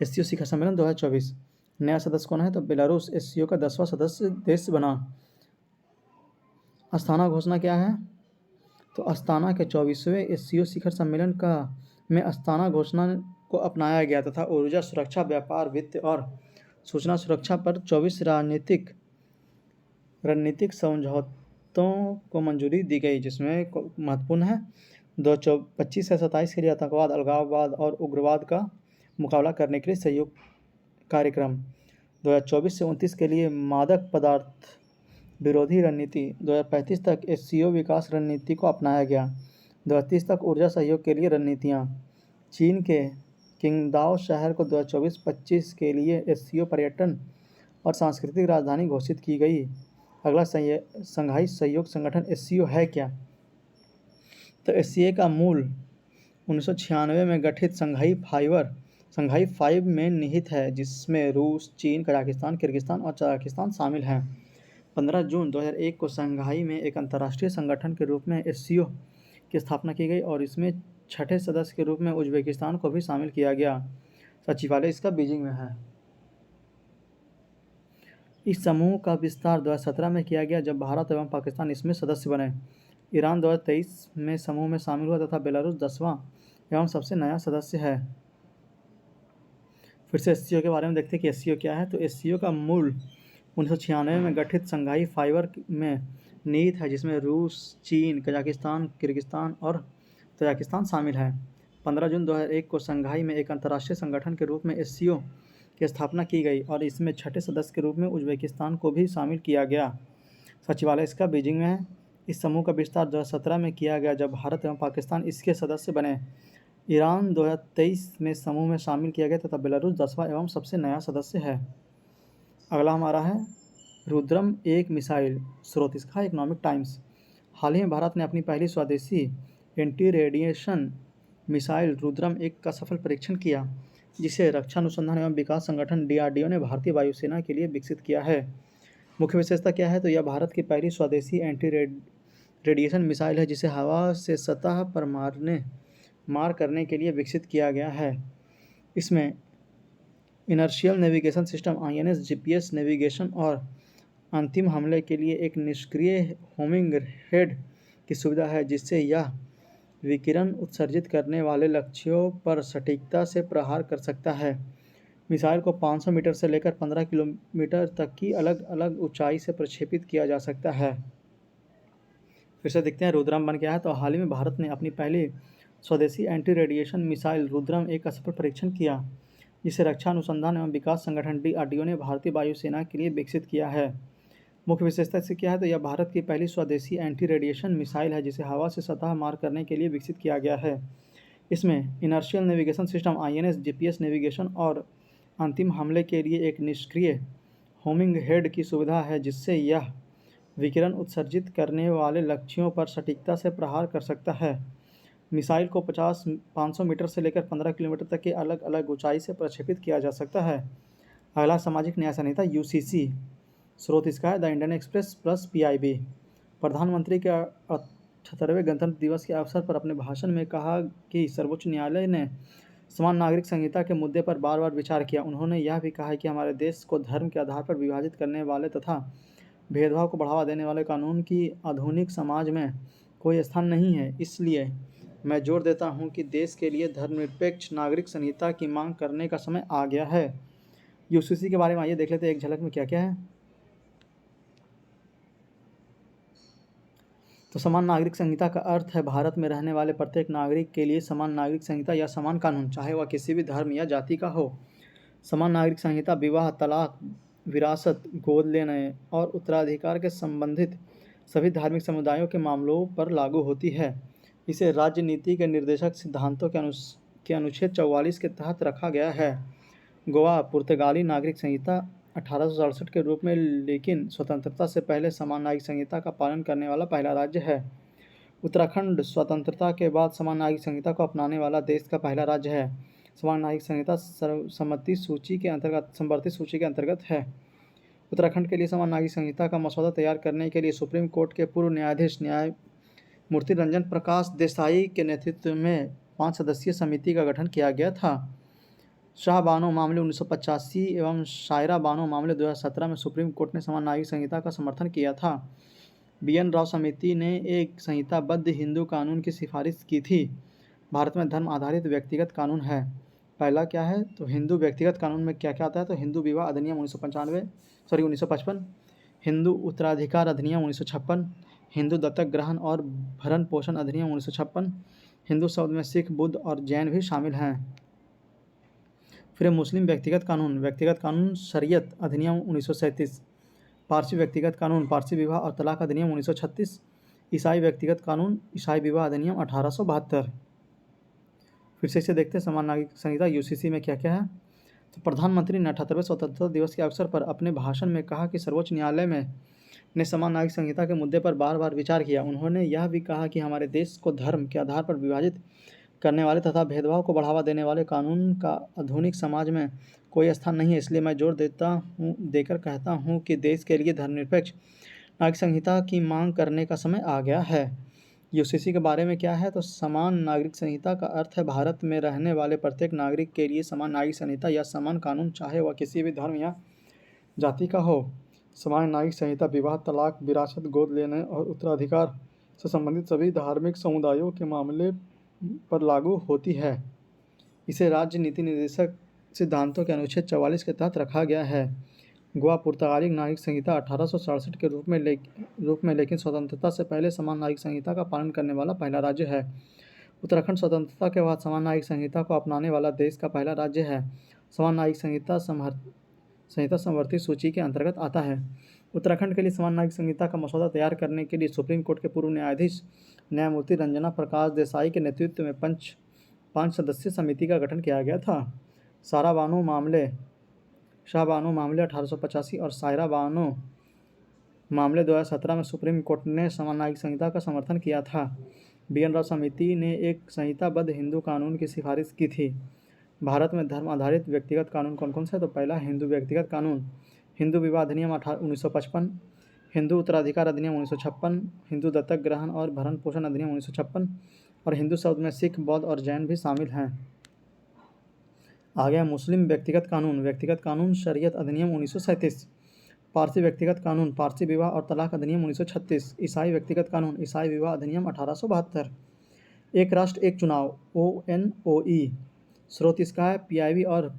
SCO शिखर सम्मेलन 2024 नया सदस्य कौन है? तो बेलारूस एससीओ का 10वां सदस्य देश बना। अस्ताना घोषणा क्या है? तो अस्ताना के 24वें एससीओ शिखर सम्मेलन का में अस्ताना घोषणा को अपनाया गया तथा ऊर्जा सुरक्षा, व्यापार, वित्त और सूचना सुरक्षा पर 24 रणनीतिक समझौतों को मंजूरी दी गई, जिसमें महत्वपूर्ण है 2025 से 27 के लिए आतंकवाद, अलगाववाद और उग्रवाद का मुकाबला करने के लिए सहयोग कार्यक्रम, 2024 से 29 के लिए मादक पदार्थ विरोधी रणनीति, 2035 तक एससीओ विकास रणनीति को अपनाया गया, 2030 तक ऊर्जा सहयोग के लिए रणनीतियाँ। चीन के किंगदाओ शहर को 2024-25 के लिए एससीओ पर्यटन और सांस्कृतिक राजधानी घोषित की गई। अगला संघाई सहयोग संगठन एससीओ है क्या? तो एससीओ का मूल 1996 में गठित संघाई 5 में निहित है, जिसमें रूस, चीन, कजाकिस्तान, किर्गिस्तान और तजाकिस्तान शामिल हैं। 15 जून 2001 को शंघाई में एक अंतर्राष्ट्रीय संगठन के रूप में एससीओ की स्थापना की गई और इसमें छठे सदस्य के रूप में उज्बेकिस्तान को भी शामिल किया गया। सचिवालय इसका बीजिंग में है। इस समूह का विस्तार 2017 में किया गया, जब भारत एवं पाकिस्तान इसमें सदस्य बने। ईरान 2023 में समूह में शामिल हुआ तथा बेलारूस 10वां एवं सबसे नया सदस्य है। फिर से एससीओ के बारे में देखते हैं कि एससीओ क्या है। तो एससीओ का मूल 1996 में गठित शंघाई 5 में निहित है, जिसमें रूस, चीन, कजाकिस्तान, किर्गिस्तान और तजाकिस्तान शामिल है। 15 जून 2001 को शंघाई में एक अंतर्राष्ट्रीय संगठन के रूप में एससीओ की स्थापना की गई और इसमें छठे सदस्य के रूप में उज्बेकिस्तान को भी शामिल किया गया। सचिवालय इसका बीजिंग में है। इस समूह का विस्तार 2017 में किया गया, जब भारत एवं पाकिस्तान इसके सदस्य बने। ईरान 2023 में समूह में शामिल किया गया तथा बेलारूस 10वां एवं सबसे नया सदस्य है। अगला हमारा है रुद्रम 1 मिसाइल। स्रोत इसका इकोनॉमिक टाइम्स। हाल ही में भारत ने अपनी पहली स्वदेशी एंटी रेडिएशन मिसाइल रुद्रम 1 का सफल परीक्षण किया, जिसे रक्षा अनुसंधान एवं विकास संगठन डीआरडीओ ने भारतीय वायुसेना के लिए विकसित किया है। मुख्य विशेषता क्या है? तो यह भारत की पहली स्वदेशी एंटी रेडिएशन मिसाइल है, जिसे हवा से सतह पर मार करने के लिए विकसित किया गया है। इसमें inertial navigation system INS, GPS navigation और अंतिम हमले के लिए एक निष्क्रिय होमिंग हेड की सुविधा है, जिससे यह विकिरण उत्सर्जित करने वाले लक्ष्यों पर सटीकता से प्रहार कर सकता है। मिसाइल को 500 मीटर से लेकर 15 किलोमीटर तक की अलग अलग ऊंचाई से प्रक्षेपित किया जा सकता है। फिर से देखते हैं रुद्रम बन क्या है। तो हाल ही में भारत ने अपनी पहली स्वदेशी एंटी रेडिएशन मिसाइल रुद्रम 1 का सफल परीक्षण किया, जिसे रक्षा अनुसंधान एवं विकास संगठन डीआरडीओ ने भारतीय वायुसेना के लिए विकसित किया है। मुख्य विशेषता से क्या है? तो यह भारत की पहली स्वदेशी एंटी रेडिएशन मिसाइल है, जिसे हवा से सतह मार करने के लिए विकसित किया गया है। इसमें inertial navigation system INS, GPS navigation और अंतिम हमले के लिए एक निष्क्रिय होमिंग हेड की सुविधा है, जिससे यह विकिरण उत्सर्जित करने वाले लक्ष्यों पर सटीकता से प्रहार कर सकता है। मिसाइल को 500 मीटर से लेकर 15 किलोमीटर तक की अलग अलग ऊंचाई से प्रक्षेपित किया जा सकता है। अगला सामाजिक न्याय संहिता यूसीसी। स्रोत इसका है the Indian express plus PIB. प्रधानमंत्री के 78वें गणतंत्र दिवस के अवसर पर अपने भाषण में कहा कि सर्वोच्च न्यायालय ने समान नागरिक संहिता के मुद्दे पर बार बार विचार किया। उन्होंने यह भी कहा कि हमारे देश को धर्म के आधार पर विभाजित करने वाले तथा भेदभाव को बढ़ावा देने वाले कानून की आधुनिक समाज में कोई स्थान नहीं है। इसलिए मैं जोर देता हूं कि देश के लिए धर्मनिरपेक्ष नागरिक संहिता की मांग करने का समय आ गया है। यूसीसी के बारे में आइए देख लेते हैं एक झलक में क्या क्या है। तो समान नागरिक संहिता का अर्थ है भारत में रहने वाले प्रत्येक नागरिक के लिए समान नागरिक संहिता या समान कानून, चाहे वह किसी भी धर्म या जाति का हो। समान नागरिक संहिता विवाह, तलाक, विरासत, गोद लेने और उत्तराधिकार के संबंधित सभी धार्मिक समुदायों के मामलों पर लागू होती है। इसे राज्य नीति के निर्देशक सिद्धांतों के अनुच्छेद 44 के तहत रखा गया है। गोवा पुर्तगाली नागरिक संहिता 1867 के रूप में, लेकिन स्वतंत्रता से पहले समान नागरिक संहिता का पालन करने वाला पहला राज्य है। उत्तराखंड स्वतंत्रता के बाद समान नागरिक संहिता को अपनाने वाला देश का पहला राज्य है। समान नागरिक संहिता समवर्ती सूची के अंतर्गत है। उत्तराखंड के लिए समान नागरिक संहिता का मसौदा तैयार करने के लिए सुप्रीम कोर्ट के पूर्व न्यायाधीश न्यायमूर्ति रंजन प्रकाश देसाई के नेतृत्व में 5 सदस्यीय समिति का गठन किया गया था। शाह बानो मामले 1985 एवं शायरा बानो मामले 2017 में सुप्रीम कोर्ट ने समान नागरिक संहिता का समर्थन किया था। BN राव समिति ने एक संहिताबद्ध हिंदू कानून की सिफारिश की थी। भारत में धर्म आधारित व्यक्तिगत कानून है। पहला क्या है, तो हिंदू व्यक्तिगत कानून में क्या क्या आता है, तो हिंदू विवाह अधिनियम 1955, हिंदू उत्तराधिकार अधिनियम 1956, हिंदू दत्तक ग्रहण और भरण पोषण अधिनियम 1956। हिंदू शब्द में सिख, बुद्ध और जैन भी शामिल हैं। फिर मुस्लिम व्यक्तिगत कानून शरीयत अधिनियम 1937, पारसी व्यक्तिगत कानून पारसी विवाह और तलाक अधिनियम 1936, ईसाई व्यक्तिगत कानून ईसाई विवाह अधिनियम 1872। फिर से इसे देखते हैं, समान नागरिक संहिता UCC में क्या क्या है। तो प्रधानमंत्री ने 78वें स्वतंत्रता दिवस के अवसर पर अपने भाषण में कहा कि सर्वोच्च न्यायालय ने समान नागरिक संहिता के मुद्दे पर बार बार विचार किया। उन्होंने यह भी कहा कि हमारे देश को धर्म के आधार पर विभाजित करने वाले तथा भेदभाव को बढ़ावा देने वाले कानून का आधुनिक समाज में कोई स्थान नहीं है। इसलिए मैं जोर देकर कहता हूँ कि देश के लिए धर्मनिरपेक्ष नागरिक संहिता की मांग करने का समय आ गया है। UCC के बारे में क्या है, तो समान नागरिक संहिता का अर्थ है भारत में रहने वाले प्रत्येक नागरिक के लिए समान नागरिक संहिता या समान कानून, चाहे वह किसी भी धर्म या जाति का हो। समान नागरिक संहिता विवाह, तलाक, विरासत, गोद लेने और उत्तराधिकार से संबंधित सभी धार्मिक समुदायों के मामले पर लागू होती है। इसे राज्य नीति निर्देशक सिद्धांतों के अनुच्छेद 44 के तहत रखा गया है। गोवा पुर्तगाली नागरिक संहिता 1867 के रूप में लेकिन स्वतंत्रता से पहले समान नागरिक संहिता का पालन करने वाला पहला राज्य है। उत्तराखंड स्वतंत्रता के बाद समान नागरिक संहिता को अपनाने वाला देश का पहला राज्य है। समान नागरिक संहिता समवर्ती सूची के अंतर्गत आता है। उत्तराखंड के लिए समान नागरिक संहिता का मसौदा तैयार करने के लिए सुप्रीम कोर्ट के पूर्व न्यायाधीश न्यायमूर्ति रंजना प्रकाश देसाई के नेतृत्व में 5 सदस्यीय समिति का गठन किया गया था। शाह बानो मामले 1885 और शायरा बानो मामले 2017 में सुप्रीम कोर्ट ने समान नागरिक संहिता का समर्थन किया था। BN राव समिति ने एक संहिताबद्ध हिंदू कानून की सिफारिश की थी। भारत में धर्म आधारित व्यक्तिगत कानून कौन कौन से है, तो पहला हिंदू व्यक्तिगत कानून हिंदू विवाह अधिनियम 1955, हिंदू उत्तराधिकार अधिनियम 1956, हिंदू दत्तक ग्रहण और भरण पोषण अधिनियम 1956 और हिंदू शब्द में सिख, बौद्ध और जैन भी शामिल हैं। आ गया मुस्लिम व्यक्तिगत कानून शरीयत अधिनियम 1937, पारसी व्यक्तिगत कानून पारसी विवाह और तलाक अधिनियम 1936, ईसाई व्यक्तिगत कानून ईसाई विवाह अधिनियम 1872। एक राष्ट्र एक चुनाव ONOE, स्रोत इसका है PIB और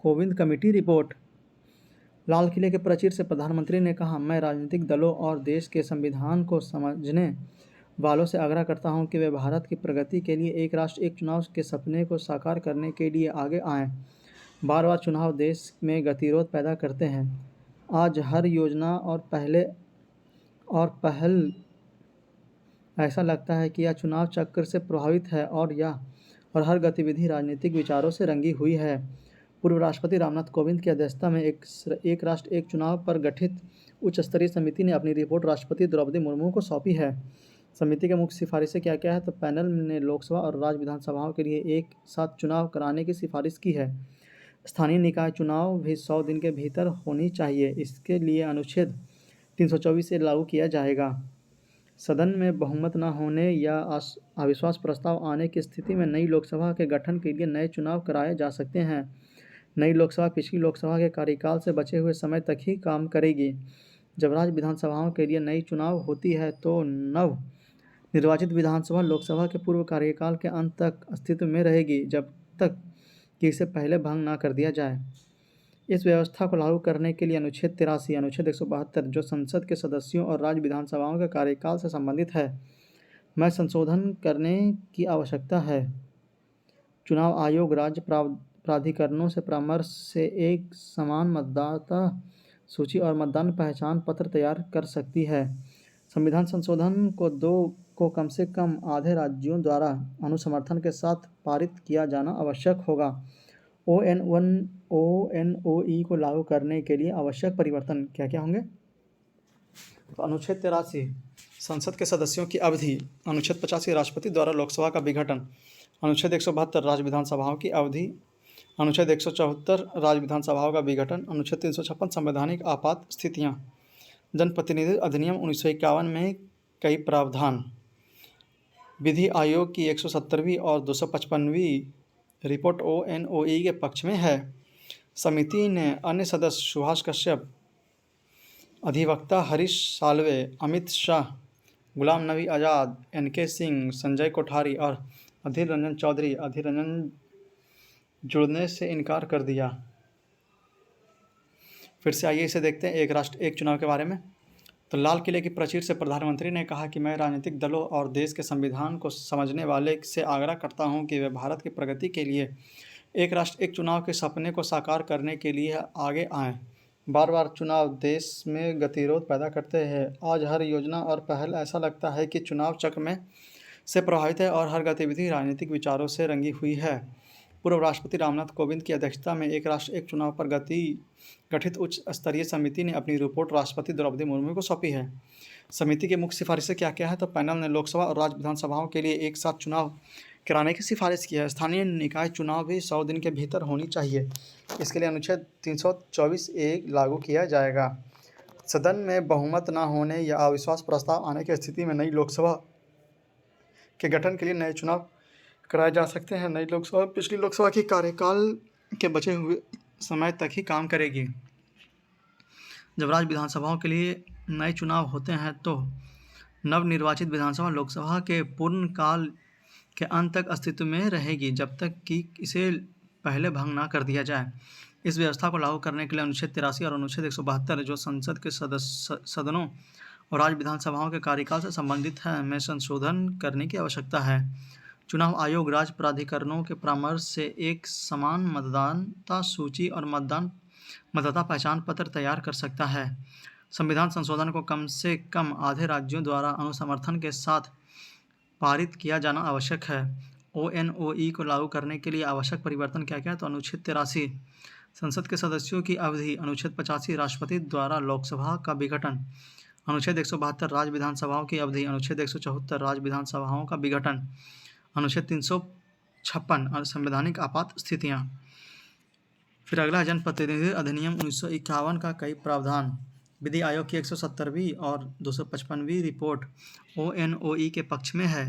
कोविंद कमेटी रिपोर्ट। लाल किले के प्राचीर से प्रधानमंत्री ने कहा, मैं राजनीतिक दलों और देश के संविधान को समझने वालों से आग्रह करता हूं कि वे भारत की प्रगति के लिए एक राष्ट्र एक चुनाव के सपने को साकार करने के लिए आगे आएं। बार बार चुनाव देश में गतिरोध पैदा करते हैं। आज हर योजना और पहल ऐसा लगता है कि यह चुनाव चक्र से प्रभावित है और हर गतिविधि राजनीतिक विचारों से रंगी हुई है। पूर्व राष्ट्रपति रामनाथ कोविंद की अध्यक्षता में एक राष्ट्र एक चुनाव पर गठित उच्च स्तरीय समिति ने अपनी रिपोर्ट राष्ट्रपति द्रौपदी मुर्मू को सौंपी है। समिति के मुख्य सिफारिशें क्या क्या है, तो पैनल ने लोकसभा और राज्य विधानसभाओं के लिए एक साथ चुनाव कराने की सिफारिश की है। स्थानीय निकाय चुनाव भी 100 दिन के भीतर होनी चाहिए। इसके लिए अनुच्छेद 324 से लागू किया जाएगा। सदन में बहुमत न होने या अविश्वास प्रस्ताव आने की स्थिति में नई लोकसभा के गठन के लिए नए चुनाव कराए जा सकते हैं। नई लोकसभा पिछली लोकसभा के कार्यकाल से बचे हुए समय तक ही काम करेगी। जब राज्य विधानसभाओं के लिए नई चुनाव होती है तो नव निर्वाचित विधानसभा लोकसभा के पूर्व कार्यकाल के अंत तक अस्तित्व में रहेगी, जब तक कि इसे पहले भंग न कर दिया जाए। इस व्यवस्था को लागू करने के लिए अनुच्छेद 83, अनुच्छेद 172 जो संसद के सदस्यों और राज्य विधानसभाओं के कार्यकाल से संबंधित है, में संशोधन करने की आवश्यकता है। चुनाव आयोग राज्य प्राधिकरणों से परामर्श से एक समान मतदाता सूची और मतदान पहचान पत्र तैयार कर सकती है। संविधान संशोधन को कम से कम आधे राज्यों द्वारा अनुसमर्थन के साथ पारित किया जाना आवश्यक होगा। ONOE को लागू करने के लिए आवश्यक परिवर्तन क्या क्या होंगे, तो अनुच्छेद 83 संसद के सदस्यों की अवधि, अनुच्छेद 85 राष्ट्रपति द्वारा लोकसभा का विघटन, अनुच्छेद 172 राज्य विधानसभाओं की अवधि, अनुच्छेद 174 राज्य विधानसभाओं का विघटन, अनुच्छेद 356 संवैधानिक आपात स्थितियाँ, जनप्रतिनिधि अधिनियम 1951 में कई प्रावधान, विधि आयोग की 170वीं और 255वीं रिपोर्ट ONOE के पक्ष में है। समिति ने अन्य सदस्य सुभाष कश्यप, अधिवक्ता हरीश साल्वे, अमित शाह, गुलाम नबी आज़ाद, NK सिंह, संजय कोठारी और अधीर रंजन जुड़ने से इनकार कर दिया। फिर से आइए इसे देखते हैं, एक राष्ट्र एक चुनाव के बारे में। तो लाल किले की प्राचीर से प्रधानमंत्री ने कहा कि मैं राजनीतिक दलों और देश के संविधान को समझने वाले से आग्रह करता हूं कि वे भारत की प्रगति के लिए एक राष्ट्र एक चुनाव के सपने को साकार करने के लिए आगे आएं। बार बार चुनाव देश में गतिरोध पैदा करते हैं। आज हर योजना और पहल ऐसा लगता है कि चुनाव चक्र में से प्रभावित है और हर गतिविधि राजनीतिक विचारों से रंगी हुई है। पूर्व राष्ट्रपति रामनाथ कोविंद की अध्यक्षता में एक राष्ट्र एक चुनाव पर गठित उच्च स्तरीय समिति ने अपनी रिपोर्ट राष्ट्रपति द्रौपदी मुर्मू को सौंपी है। समिति की मुख्य सिफारिशें क्या क्या है? तो पैनल ने लोकसभा और राज्य विधानसभाओं के लिए एक साथ चुनाव कराने की सिफारिश की है। स्थानीय निकाय चुनाव भी 100 दिन के भीतर होनी चाहिए। इसके लिए अनुच्छेद 324(a) लागू किया जाएगा। सदन में बहुमत न होने या अविश्वास प्रस्ताव आने की स्थिति में नई लोकसभा के गठन के लिए नए चुनाव कराए जा सकते हैं। नई लोकसभा पिछली लोकसभा के कार्यकाल के बचे हुए समय तक ही काम करेगी। जब राज्य विधानसभाओं के लिए नए चुनाव होते हैं तो नवनिर्वाचित विधानसभा लोकसभा के पूर्ण काल के अंत तक अस्तित्व में रहेगी, जब तक कि इसे पहले भंग ना कर दिया जाए। इस व्यवस्था को लागू करने के लिए अनुच्छेद 83 और अनुच्छेद 172 जो संसद के सदनों और राज्य विधानसभाओं के कार्यकाल से संबंधित है में संशोधन करने की आवश्यकता है। चुनाव आयोग राज्य प्राधिकरणों के परामर्श से एक समान मतदाता सूची और मतदाता पहचान पत्र तैयार कर सकता है। संविधान संशोधन को कम से कम आधे राज्यों द्वारा अनुसमर्थन के साथ पारित किया जाना आवश्यक है। ONOE को लागू करने के लिए आवश्यक परिवर्तन क्या क्या है? तो अनुच्छेद 83 संसद के सदस्यों की अवधि, अनुच्छेद 85 राष्ट्रपति द्वारा लोकसभा का विघटन, अनुच्छेद 172 राज्य विधानसभाओं की अवधि, अनुच्छेद 174 राज्य विधानसभाओं का विघटन, अनुच्छेद 356 संवैधानिक आपात स्थितियाँ। फिर अगला है जनप्रतिनिधि अधिनियम 1951 का कई प्रावधान। विधि आयोग की 170वीं और 255वीं रिपोर्ट ONOE के पक्ष में है।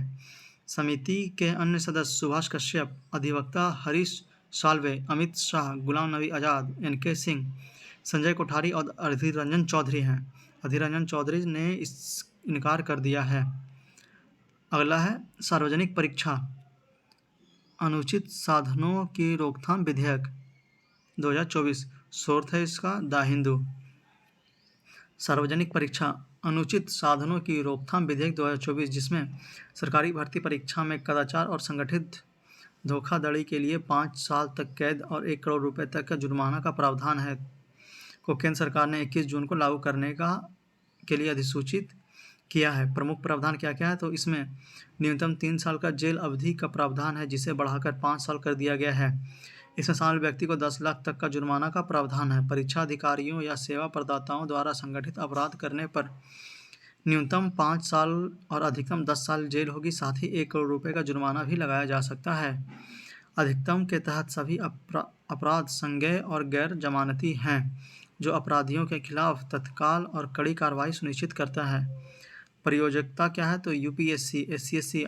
समिति के अन्य सदस्य सुभाष कश्यप, अधिवक्ता हरीश साल्वे, अमित शाह, गुलाम नबी आज़ाद, NK सिंह, संजय कोठारी और अधीर रंजन चौधरी हैं। अधीर रंजन चौधरी ने इनकार कर दिया है। अगला है सार्वजनिक परीक्षा अनुचित साधनों की रोकथाम विधेयक 2024। सोर्स है इसका द हिंदू। सार्वजनिक परीक्षा अनुचित साधनों की रोकथाम विधेयक 2024, जिसमें सरकारी भर्ती परीक्षा में कदाचार और संगठित धोखाधड़ी के लिए 5 साल तक कैद और 1 करोड़ रुपए तक का जुर्माना का प्रावधान है, को केंद्र सरकार ने 21 जून को लागू करने के लिए अधिसूचित किया है। प्रमुख प्रावधान क्या क्या है? तो इसमें न्यूनतम 3 साल का जेल अवधि का प्रावधान है, जिसे बढ़ाकर 5 साल कर दिया गया है। इसमें शामिल व्यक्ति को 10 लाख तक का जुर्माना का प्रावधान है। परीक्षा अधिकारियों या सेवा प्रदाताओं द्वारा संगठित अपराध करने पर न्यूनतम 5 साल और अधिकतम 10 साल जेल होगी। साथ ही 1 करोड़ रुपए का जुर्माना भी लगाया जा सकता है। अधिकतम के तहत सभी अपराध संज्ञेय और गैर जमानती हैं, जो अपराधियों के खिलाफ तत्काल और कड़ी कार्रवाई सुनिश्चित करता है। प्रयोजकता क्या है? तो UPSC, SCSC,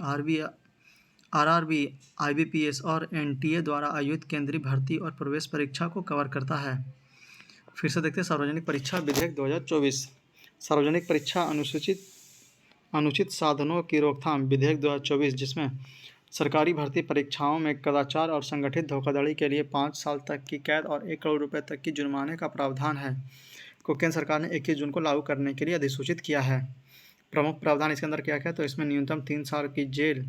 RRB, IBPS और NTA द्वारा आयोजित केंद्रीय भर्ती और प्रवेश परीक्षा को कवर करता है। फिर से देखते हैं सार्वजनिक परीक्षा विधेयक 2024। सार्वजनिक परीक्षा अनुचित साधनों की रोकथाम विधेयक 2024, जिसमें सरकारी भर्ती परीक्षाओं में कदाचार और संगठित धोखाधड़ी के लिए 5 साल तक की कैद और 1 करोड़ रुपए तक की जुर्माने का प्रावधान है, को केंद्र सरकार ने 21 जून को लागू करने के लिए अधिसूचित किया है। प्रमुख प्रावधान इसके अंदर क्या क्या है? तो इसमें न्यूनतम 3 साल की जेल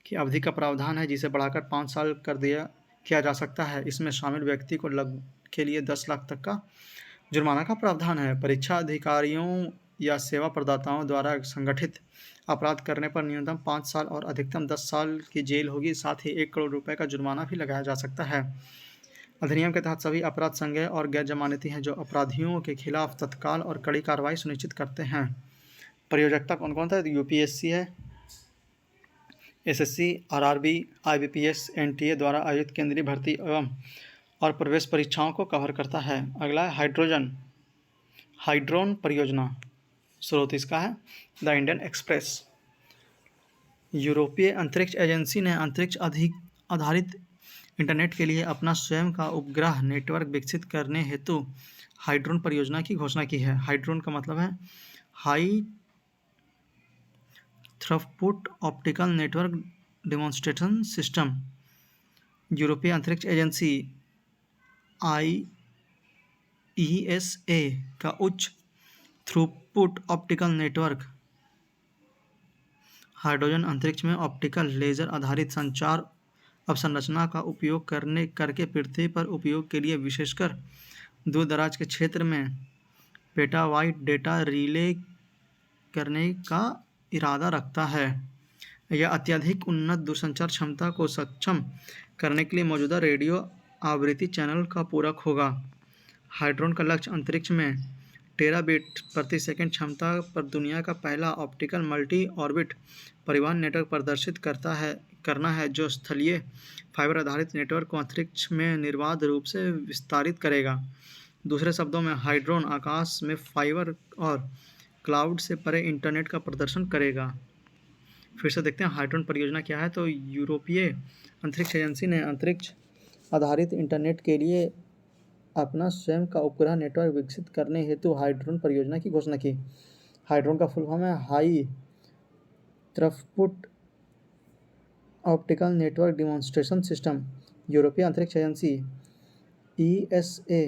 की अवधि का प्रावधान है, जिसे बढ़ाकर 5 साल किया जा सकता है। इसमें शामिल व्यक्ति को के लिए 10 लाख तक का जुर्माना का प्रावधान है। परीक्षा अधिकारियों या सेवा प्रदाताओं द्वारा संगठित अपराध करने पर न्यूनतम 5 साल और अधिकतम 10 साल की जेल होगी। साथ ही 1 करोड़ रुपए का जुर्माना भी लगाया जा सकता है। अधिनियम के तहत सभी अपराध संज्ञेय और गैर जमानती हैं, जो अपराधियों के खिलाफ तत्काल और कड़ी कार्रवाई सुनिश्चित करते हैं। प्रयोजकता कौन कौन था? UPSC है, SSC, RRB, IBPS, NTA द्वारा आयोजित केंद्रीय भर्ती एवं और प्रवेश परीक्षाओं को कवर करता है। अगला है हाइड्रोन परियोजना। स्रोत इसका है द इंडियन एक्सप्रेस। यूरोपीय अंतरिक्ष एजेंसी ने अंतरिक्ष आधारित इंटरनेट के लिए अपना स्वयं का उपग्रह नेटवर्क विकसित करने हेतु हाइड्रोन परियोजना की घोषणा की है। हाइड्रोन का मतलब है high throughput optical network demonstration system. यूरोपीय अंतरिक्ष एजेंसी IESA का उच्च थ्रूपुट ऑप्टिकल नेटवर्क हाइड्रोजन अंतरिक्ष में ऑप्टिकल लेजर आधारित संचार अवसंरचना का उपयोग करके पृथ्वी पर उपयोग के लिए विशेषकर दूर दराज के क्षेत्र में पेटाबाइट डेटा रिले करने का इरादा रखता है। यह अत्यधिक उन्नत दूरसंचार क्षमता को सक्षम करने के लिए मौजूदा रेडियो आवृत्ति चैनल का पूरक होगा। हाइड्रोन का लक्ष्य अंतरिक्ष में टेराबिट प्रति सेकंड क्षमता पर दुनिया का पहला ऑप्टिकल मल्टी ऑर्बिट परिवहन नेटवर्क प्रदर्शित करना है जो स्थलीय फाइबर आधारित नेटवर्क को अंतरिक्ष में निर्बाध रूप से विस्तारित करेगा। दूसरे शब्दों में हाइड्रोन आकाश में फाइबर और क्लाउड से परे इंटरनेट का प्रदर्शन करेगा। फिर से देखते हैं हाइड्रोन परियोजना क्या है। तो यूरोपीय अंतरिक्ष एजेंसी ने अंतरिक्ष आधारित इंटरनेट के लिए अपना स्वयं का उपग्रह नेटवर्क विकसित करने हेतु हाइड्रोन परियोजना की घोषणा की। हाइड्रोन का फुल फॉर्म है high throughput optical network demonstration system. यूरोपीय अंतरिक्ष एजेंसी ESA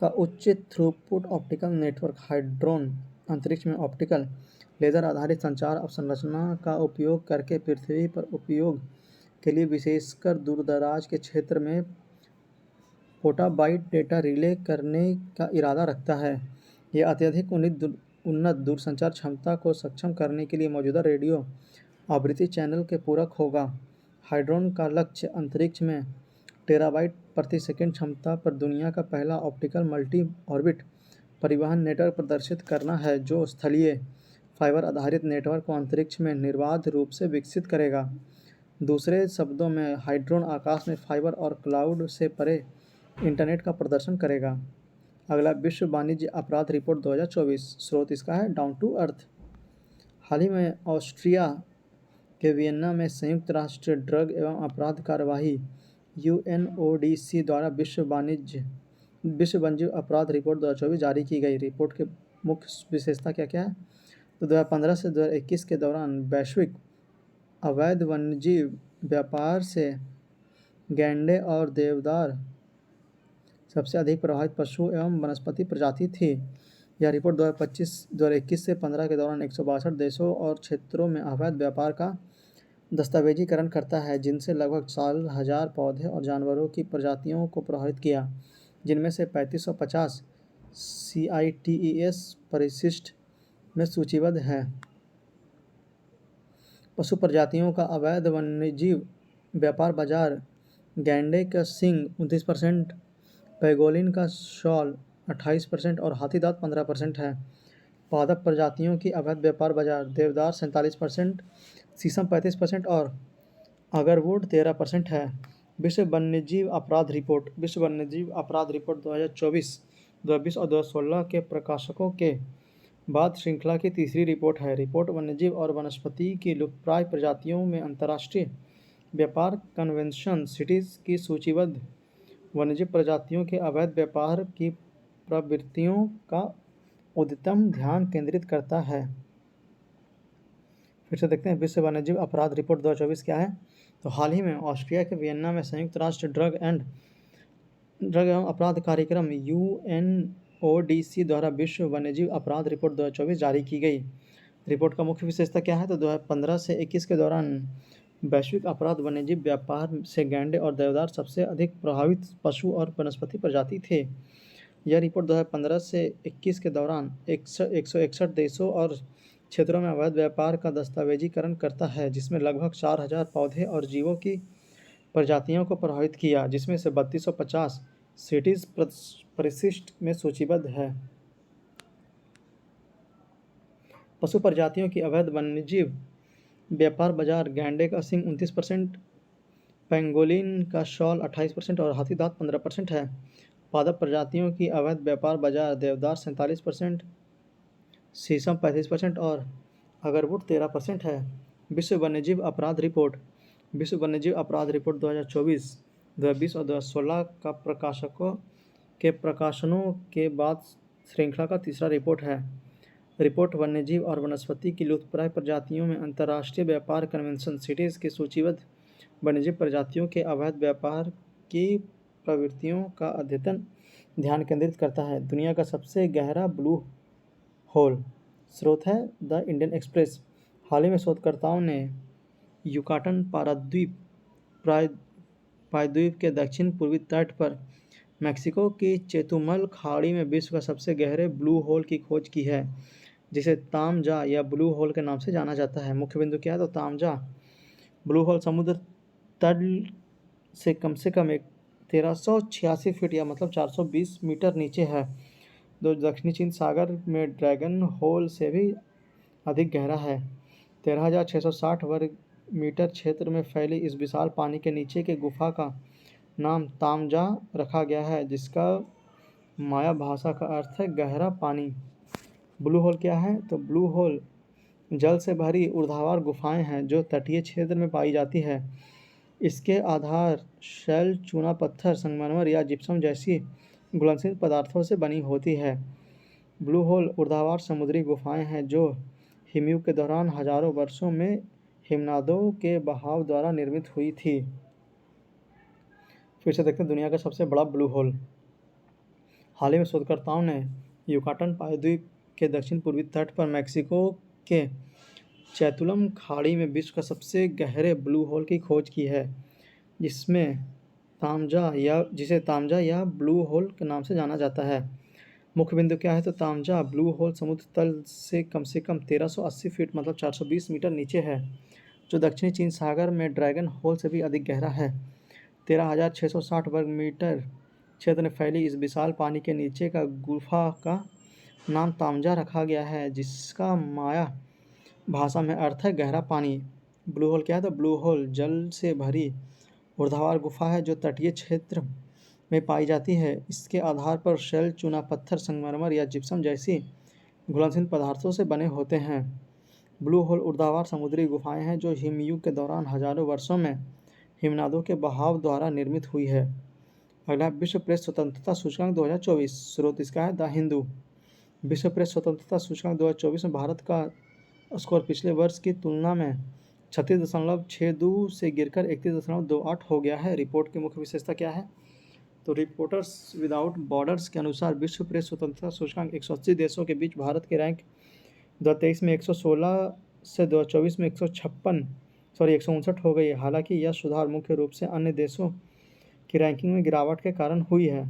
का उच्च थ्रूपुट ऑप्टिकल नेटवर्क हाइड्रोन अंतरिक्ष में ऑप्टिकल लेजर आधारित संचार अवसंरचना का उपयोग करके पृथ्वी पर उपयोग के लिए विशेषकर दूरदराज के क्षेत्र में पेटाबाइट डेटा रिले करने का इरादा रखता है। यह अत्यधिक उन्नत दूरसंचार क्षमता को सक्षम करने के लिए मौजूदा रेडियो आवृत्ति चैनल के पूरक होगा। हाइड्रोन का लक्ष्य अंतरिक्ष में टेराबाइट प्रति सेकंड क्षमता पर दुनिया का पहला ऑप्टिकल मल्टी ऑर्बिट परिवहन नेटवर्क प्रदर्शित करना है जो स्थलीय फाइबर आधारित नेटवर्क को अंतरिक्ष में निर्बाध रूप से विकसित करेगा। दूसरे शब्दों में हाइड्रोन आकाश में फाइबर और क्लाउड से परे इंटरनेट का प्रदर्शन करेगा। अगला विश्व वाणिज्य अपराध रिपोर्ट 2024। स्रोत इसका है डाउन टू अर्थ। हाल ही में ऑस्ट्रिया के वियना में संयुक्त राष्ट्र ड्रग एवं अपराध कार्यवाही UNODC द्वारा विश्व वाणिज्य अपराध रिपोर्ट 2024 जारी की गई। रिपोर्ट के मुख्य विशेषता क्या क्या है। तो 2015 से 2021 के दौरान वैश्विक अवैध वन्यजीव व्यापार से गैंडे और देवदार सबसे अधिक प्रभावित पशु एवं वनस्पति प्रजाति थी। यह रिपोर्ट 2021 से 15 के दौरान 162 देशों और क्षेत्रों में अवैध व्यापार का दस्तावेजीकरण करता है जिनसे लगभग 4,000 पौधे और जानवरों की प्रजातियों को प्रभावित किया, जिनमें से 3550 CITES परिशिष्ट में सूचीबद्ध है। पशु प्रजातियों का अवैध वन्यजीव व्यापार बाजार गैंडे का सींग 29%, पैगोलिन का शॉल 28% और हाथीदांत 15% है। पादप प्रजातियों की अवैध व्यापार बाजार देवदार 47%, शीशम 35% और अगरवुड 13% है। विश्व वन्यजीव अपराध रिपोर्ट 2024 और 2016 के प्रकाशकों के बाद श्रृंखला की तीसरी रिपोर्ट है। रिपोर्ट वन्यजीव और वनस्पति की लुप्तप्राय प्रजातियों में अंतर्राष्ट्रीय व्यापार कन्वेंशन सिटीज की सूचीबद्ध वन्यजीव प्रजातियों के अवैध व्यापार की प्रवृत्तियों का उद्यतम ध्यान केंद्रित करता है। फिर से देखते हैं विश्व वन्यजीव अपराध रिपोर्ट 2024 क्या है। तो हाल ही में ऑस्ट्रिया के वियना में संयुक्त राष्ट्र ड्रग एवं अपराध कार्यक्रम UNODC द्वारा विश्व वन्यजीव अपराध रिपोर्ट 2024 जारी की गई। रिपोर्ट का मुख्य विशेषता क्या है। तो 2015 से 21 के दौरान वैश्विक अपराध वन्यजीव व्यापार से गैंडे और देवदार सबसे अधिक प्रभावित पशु और वनस्पति प्रजाति थे। यह रिपोर्ट 2015 से 21 के दौरान 161 देशों और क्षेत्रों में अवैध व्यापार का दस्तावेजीकरण करता है, जिसमें लगभग 4,000 पौधे और जीवों की प्रजातियों को प्रभावित किया, जिसमें से 3250 सिटीज परिशिष्ट में सूचीबद्ध है। पशु प्रजातियों की अवैध वन्यजीव व्यापार बाजार गैंडे का सींग 29%, पेंगोलिन का शॉल 28% और हाथीदांत 15% है। पादप प्रजातियों की अवैध व्यापार बाजार देवदार 47%, शीशम 35% और अगरवुड 13% है। विश्व वन्यजीव अपराध रिपोर्ट विश्व वन्यजीव अपराध रिपोर्ट 2024, 2020 और 2016 का प्रकाशकों के प्रकाशनों के बाद श्रृंखला का तीसरा रिपोर्ट है। रिपोर्ट वन्यजीव और वनस्पति की लुप्तप्राय प्रजातियों में अंतर्राष्ट्रीय व्यापार कन्वेंशन सीटीज की सूचीबद्ध वन्यजीव प्रजातियों के अवैध व्यापार की प्रवृत्तियों का अध्ययन ध्यान केंद्रित करता है। दुनिया का सबसे गहरा ब्लू होल। स्रोत है द इंडियन एक्सप्रेस। हाल ही में शोधकर्ताओं ने युकाटन प्रायद्वीप के दक्षिण पूर्वी तट पर मैक्सिको की चेतुमल खाड़ी में विश्व का सबसे गहरे ब्लू होल की खोज की है, जिसे तामजा या ब्लू होल के नाम से जाना जाता है। मुख्य बिंदु क्या है? तो तामजा ब्लू होल समुद्र तल से कम 1386 फीट या मतलब 420 मीटर नीचे है, जो दक्षिणी चीन सागर में ड्रैगन होल से भी अधिक गहरा है। 13,660 वर्ग मीटर क्षेत्र में फैली इस विशाल पानी के नीचे के गुफा का नाम तामजा रखा गया है, जिसका माया भाषा का अर्थ है गहरा पानी। ब्लू होल क्या है? तो ब्लू होल जल से भरी ऊर्ध्वाधर गुफाएं हैं जो तटीय क्षेत्र में पाई जाती है। इसके आधार शैल, चूना पत्थर, संगमरमर या जिप्सम जैसी घुलनशील पदार्थों से बनी होती है। ब्लू होल ऊर्ध्वाधर समुद्री गुफाएं हैं जो हिमयुग के दौरान हजारों वर्षों में हिमनदों के बहाव द्वारा निर्मित हुई थी। फिर से देखते हैं दुनिया का सबसे बड़ा ब्लू होल। हाल ही में शोधकर्ताओं ने युकाटन प्रायद्वीप के दक्षिण पूर्वी तट पर मैक्सिको के चैतुलम खाड़ी में विश्व का सबसे गहरे ब्लू होल की खोज की है, जिसे तामजा या ब्लू होल के नाम से जाना जाता है। मुख्य बिंदु क्या है? तो तामजा ब्लू होल समुद्र तल से कम 1380 फीट मतलब 420 मीटर नीचे है, जो दक्षिणी चीन सागर में ड्रैगन होल से भी अधिक गहरा है। 13,660 वर्ग मीटर क्षेत्र में फैली इस विशाल पानी के नीचे का गुफा का नाम तामजा रखा गया है, जिसका माया भाषा में अर्थ है गहरा पानी। ब्लू होल क्या है? तो ब्लू होल जल से भरी ऊर्ध्वाधर गुफा है जो तटीय क्षेत्र में पाई जाती है। इसके आधार पर शैल, चूना पत्थर, संगमरमर या जिप्सम जैसी घुलनशील पदार्थों से बने होते हैं। ब्लू होल ऊर्ध्वाधर समुद्री गुफाएं हैं जो हिमयुग के दौरान हजारों वर्षों में हिमनदों के बहाव द्वारा निर्मित हुई है। अगला विश्व प्रेस स्वतंत्रता सूचकांक 2024। स्रोत इसका है द हिंदू। विश्व प्रेस स्वतंत्रता सूचकांक 2024 में भारत का स्कोर पिछले वर्ष की तुलना में 36.62 से गिरकर 31.28 हो गया है। रिपोर्ट की मुख्य विशेषता क्या है? तो रिपोर्टर्स विदाउट बॉर्डर्स के अनुसार विश्व प्रेस स्वतंत्रता सूचकांक 180 देशों के बीच भारत के रैंक 2023 में 116 से 2024 में 159 हो गई है। हालांकि यह सुधार मुख्य रूप से अन्य देशों की रैंकिंग में गिरावट के कारण हुई है।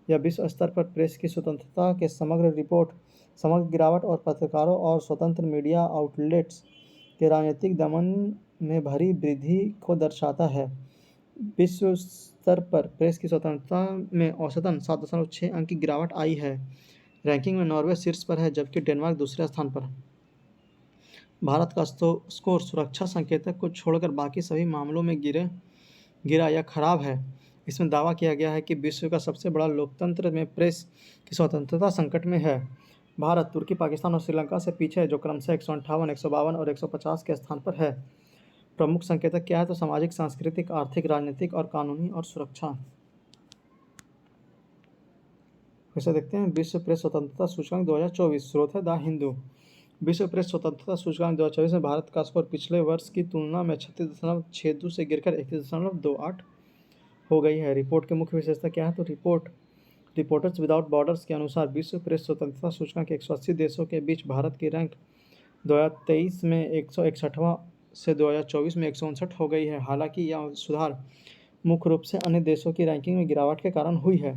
यह विश्व स्तर पर प्रेस की स्वतंत्रता के समग्र गिरावट और पत्रकारों और स्वतंत्र मीडिया आउटलेट्स के राजनीतिक दमन में भारी वृद्धि को दर्शाता है। विश्व स्तर पर प्रेस की स्वतंत्रता में औसतन 7.6 अंक की गिरावट आई है। रैंकिंग में नॉर्वे शीर्ष पर है, जबकि डेनमार्क दूसरे स्थान पर। भारत का स्कोर सुरक्षा संकेतक को छोड़कर बाकी सभी मामलों में गिरा या खराब है। इसमें दावा किया गया है कि विश्व का सबसे बड़ा लोकतंत्र में प्रेस की स्वतंत्रता संकट में है। भारत तुर्की, पाकिस्तान और श्रीलंका से पीछे है, जो क्रमशः 158, 152 और 150 के स्थान पर है। प्रमुख संकेतक क्या है? तो सामाजिक, सांस्कृतिक, आर्थिक, राजनीतिक और कानूनी और सुरक्षा। फिर देखते हैं विश्व प्रेस स्वतंत्रता सूचकांक 2024। स्रोत है द हिंदू। विश्व प्रेस स्वतंत्रता सूचकांक 2024 में भारत का स्कोर पिछले वर्ष की तुलना में 36.62 से गिरकर 31.28 हो गई है। रिपोर्ट की मुख्य विशेषता क्या है? तो रिपोर्टर्स विदाउट बॉर्डर्स के अनुसार विश्व प्रेस स्वतंत्रता सूचकांक 180 देशों के बीच भारत की रैंक 2023 में 161वां से 2024 में 159 हो गई है। हालांकि यह सुधार मुख्य रूप से अन्य देशों की रैंकिंग में गिरावट के कारण हुई है।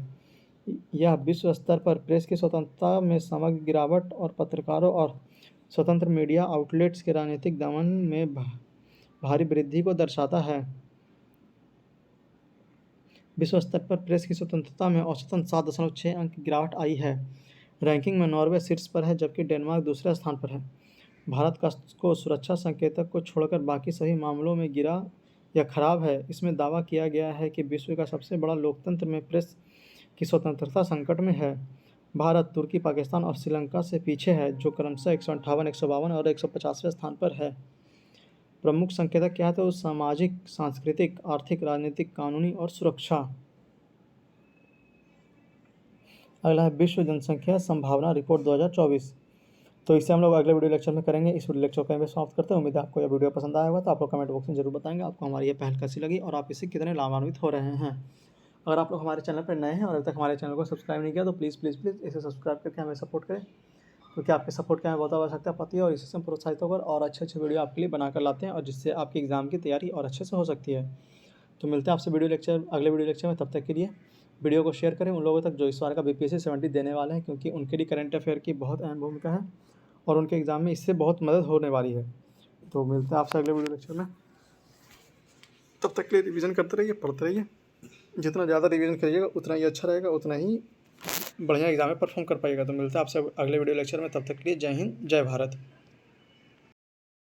यह विश्व स्तर पर प्रेस की स्वतंत्रता में समग्र गिरावट और पत्रकारों और स्वतंत्र मीडिया आउटलेट्स के राजनीतिक दमन में भारी वृद्धि को दर्शाता है। विश्व स्तर पर प्रेस की स्वतंत्रता में औसतन 7.6 अंक की गिरावट आई है। रैंकिंग में नॉर्वे शीर्ष पर है, जबकि डेनमार्क दूसरे स्थान पर है। भारत का को सुरक्षा संकेतक को छोड़कर बाकी सभी मामलों में गिरा या खराब है। इसमें दावा किया गया है कि विश्व का सबसे बड़ा लोकतंत्र में प्रेस की स्वतंत्रता संकट में है। भारत तुर्की, पाकिस्तान और श्रीलंका से पीछे है, जो क्रमशः 158, 152 और 150वें स्थान पर है। प्रमुख संकेतक क्या है, तो सामाजिक, सांस्कृतिक, आर्थिक, राजनीतिक, कानूनी और सुरक्षा। अगला है विश्व जनसंख्या संभावना रिपोर्ट 2024। तो इसे हम लोग अगले वीडियो लेक्चर में करेंगे। इस वीडियो लेक्चर को यहाँ पे समाप्त करते हैं। उम्मीद है आपको यह वीडियो पसंद आया होगा। तो आप लोग कमेंट बॉक्स में जरूर बताएंगे आपको हमारी ये पहल कैसी लगी और आप इससे कितने लाभान्वित हो रहे हैं। अगर आप लोग हमारे चैनल पर नए हैं और अभी तक हमारे चैनल को सब्सक्राइब नहीं किया तो प्लीज़ प्लीज़ प्लीज़ इसे सब्सक्राइब करके हमें सपोर्ट करें, क्योंकि आपके सपोर्ट की हमें बहुत आवश्यकता पड़ती है और इसी से हम प्रोत्साहित होकर और अच्छे अच्छे वीडियो आपके लिए बनाकर लाते हैं और जिससे आपकी एग्ज़ाम की तैयारी और अच्छे से हो सकती है। तो मिलते हैं आपसे अगले वीडियो लेक्चर में। तब तक के लिए वीडियो को शेयर करें उन लोगों तक जो इस बार का BPSC 70 देने वाले हैं, क्योंकि उनके लिए करंट अफेयर की बहुत अहम भूमिका है और उनके एग्ज़ाम में इससे बहुत मदद होने वाली है। तो मिलते हैं आपसे अगले वीडियो लेक्चर में। तब तक के लिए रिवीजन करते रहिए, पढ़ते रहिए। जितना ज़्यादा रिवीजन करिएगा उतना ही अच्छा रहेगा, उतना ही बढ़िया एग्जाम में परफॉर्म कर पाइएगा। तो मिलते हैं आपसे अगले वीडियो लेक्चर में। तब तक के लिए जय हिंद, जय भारत।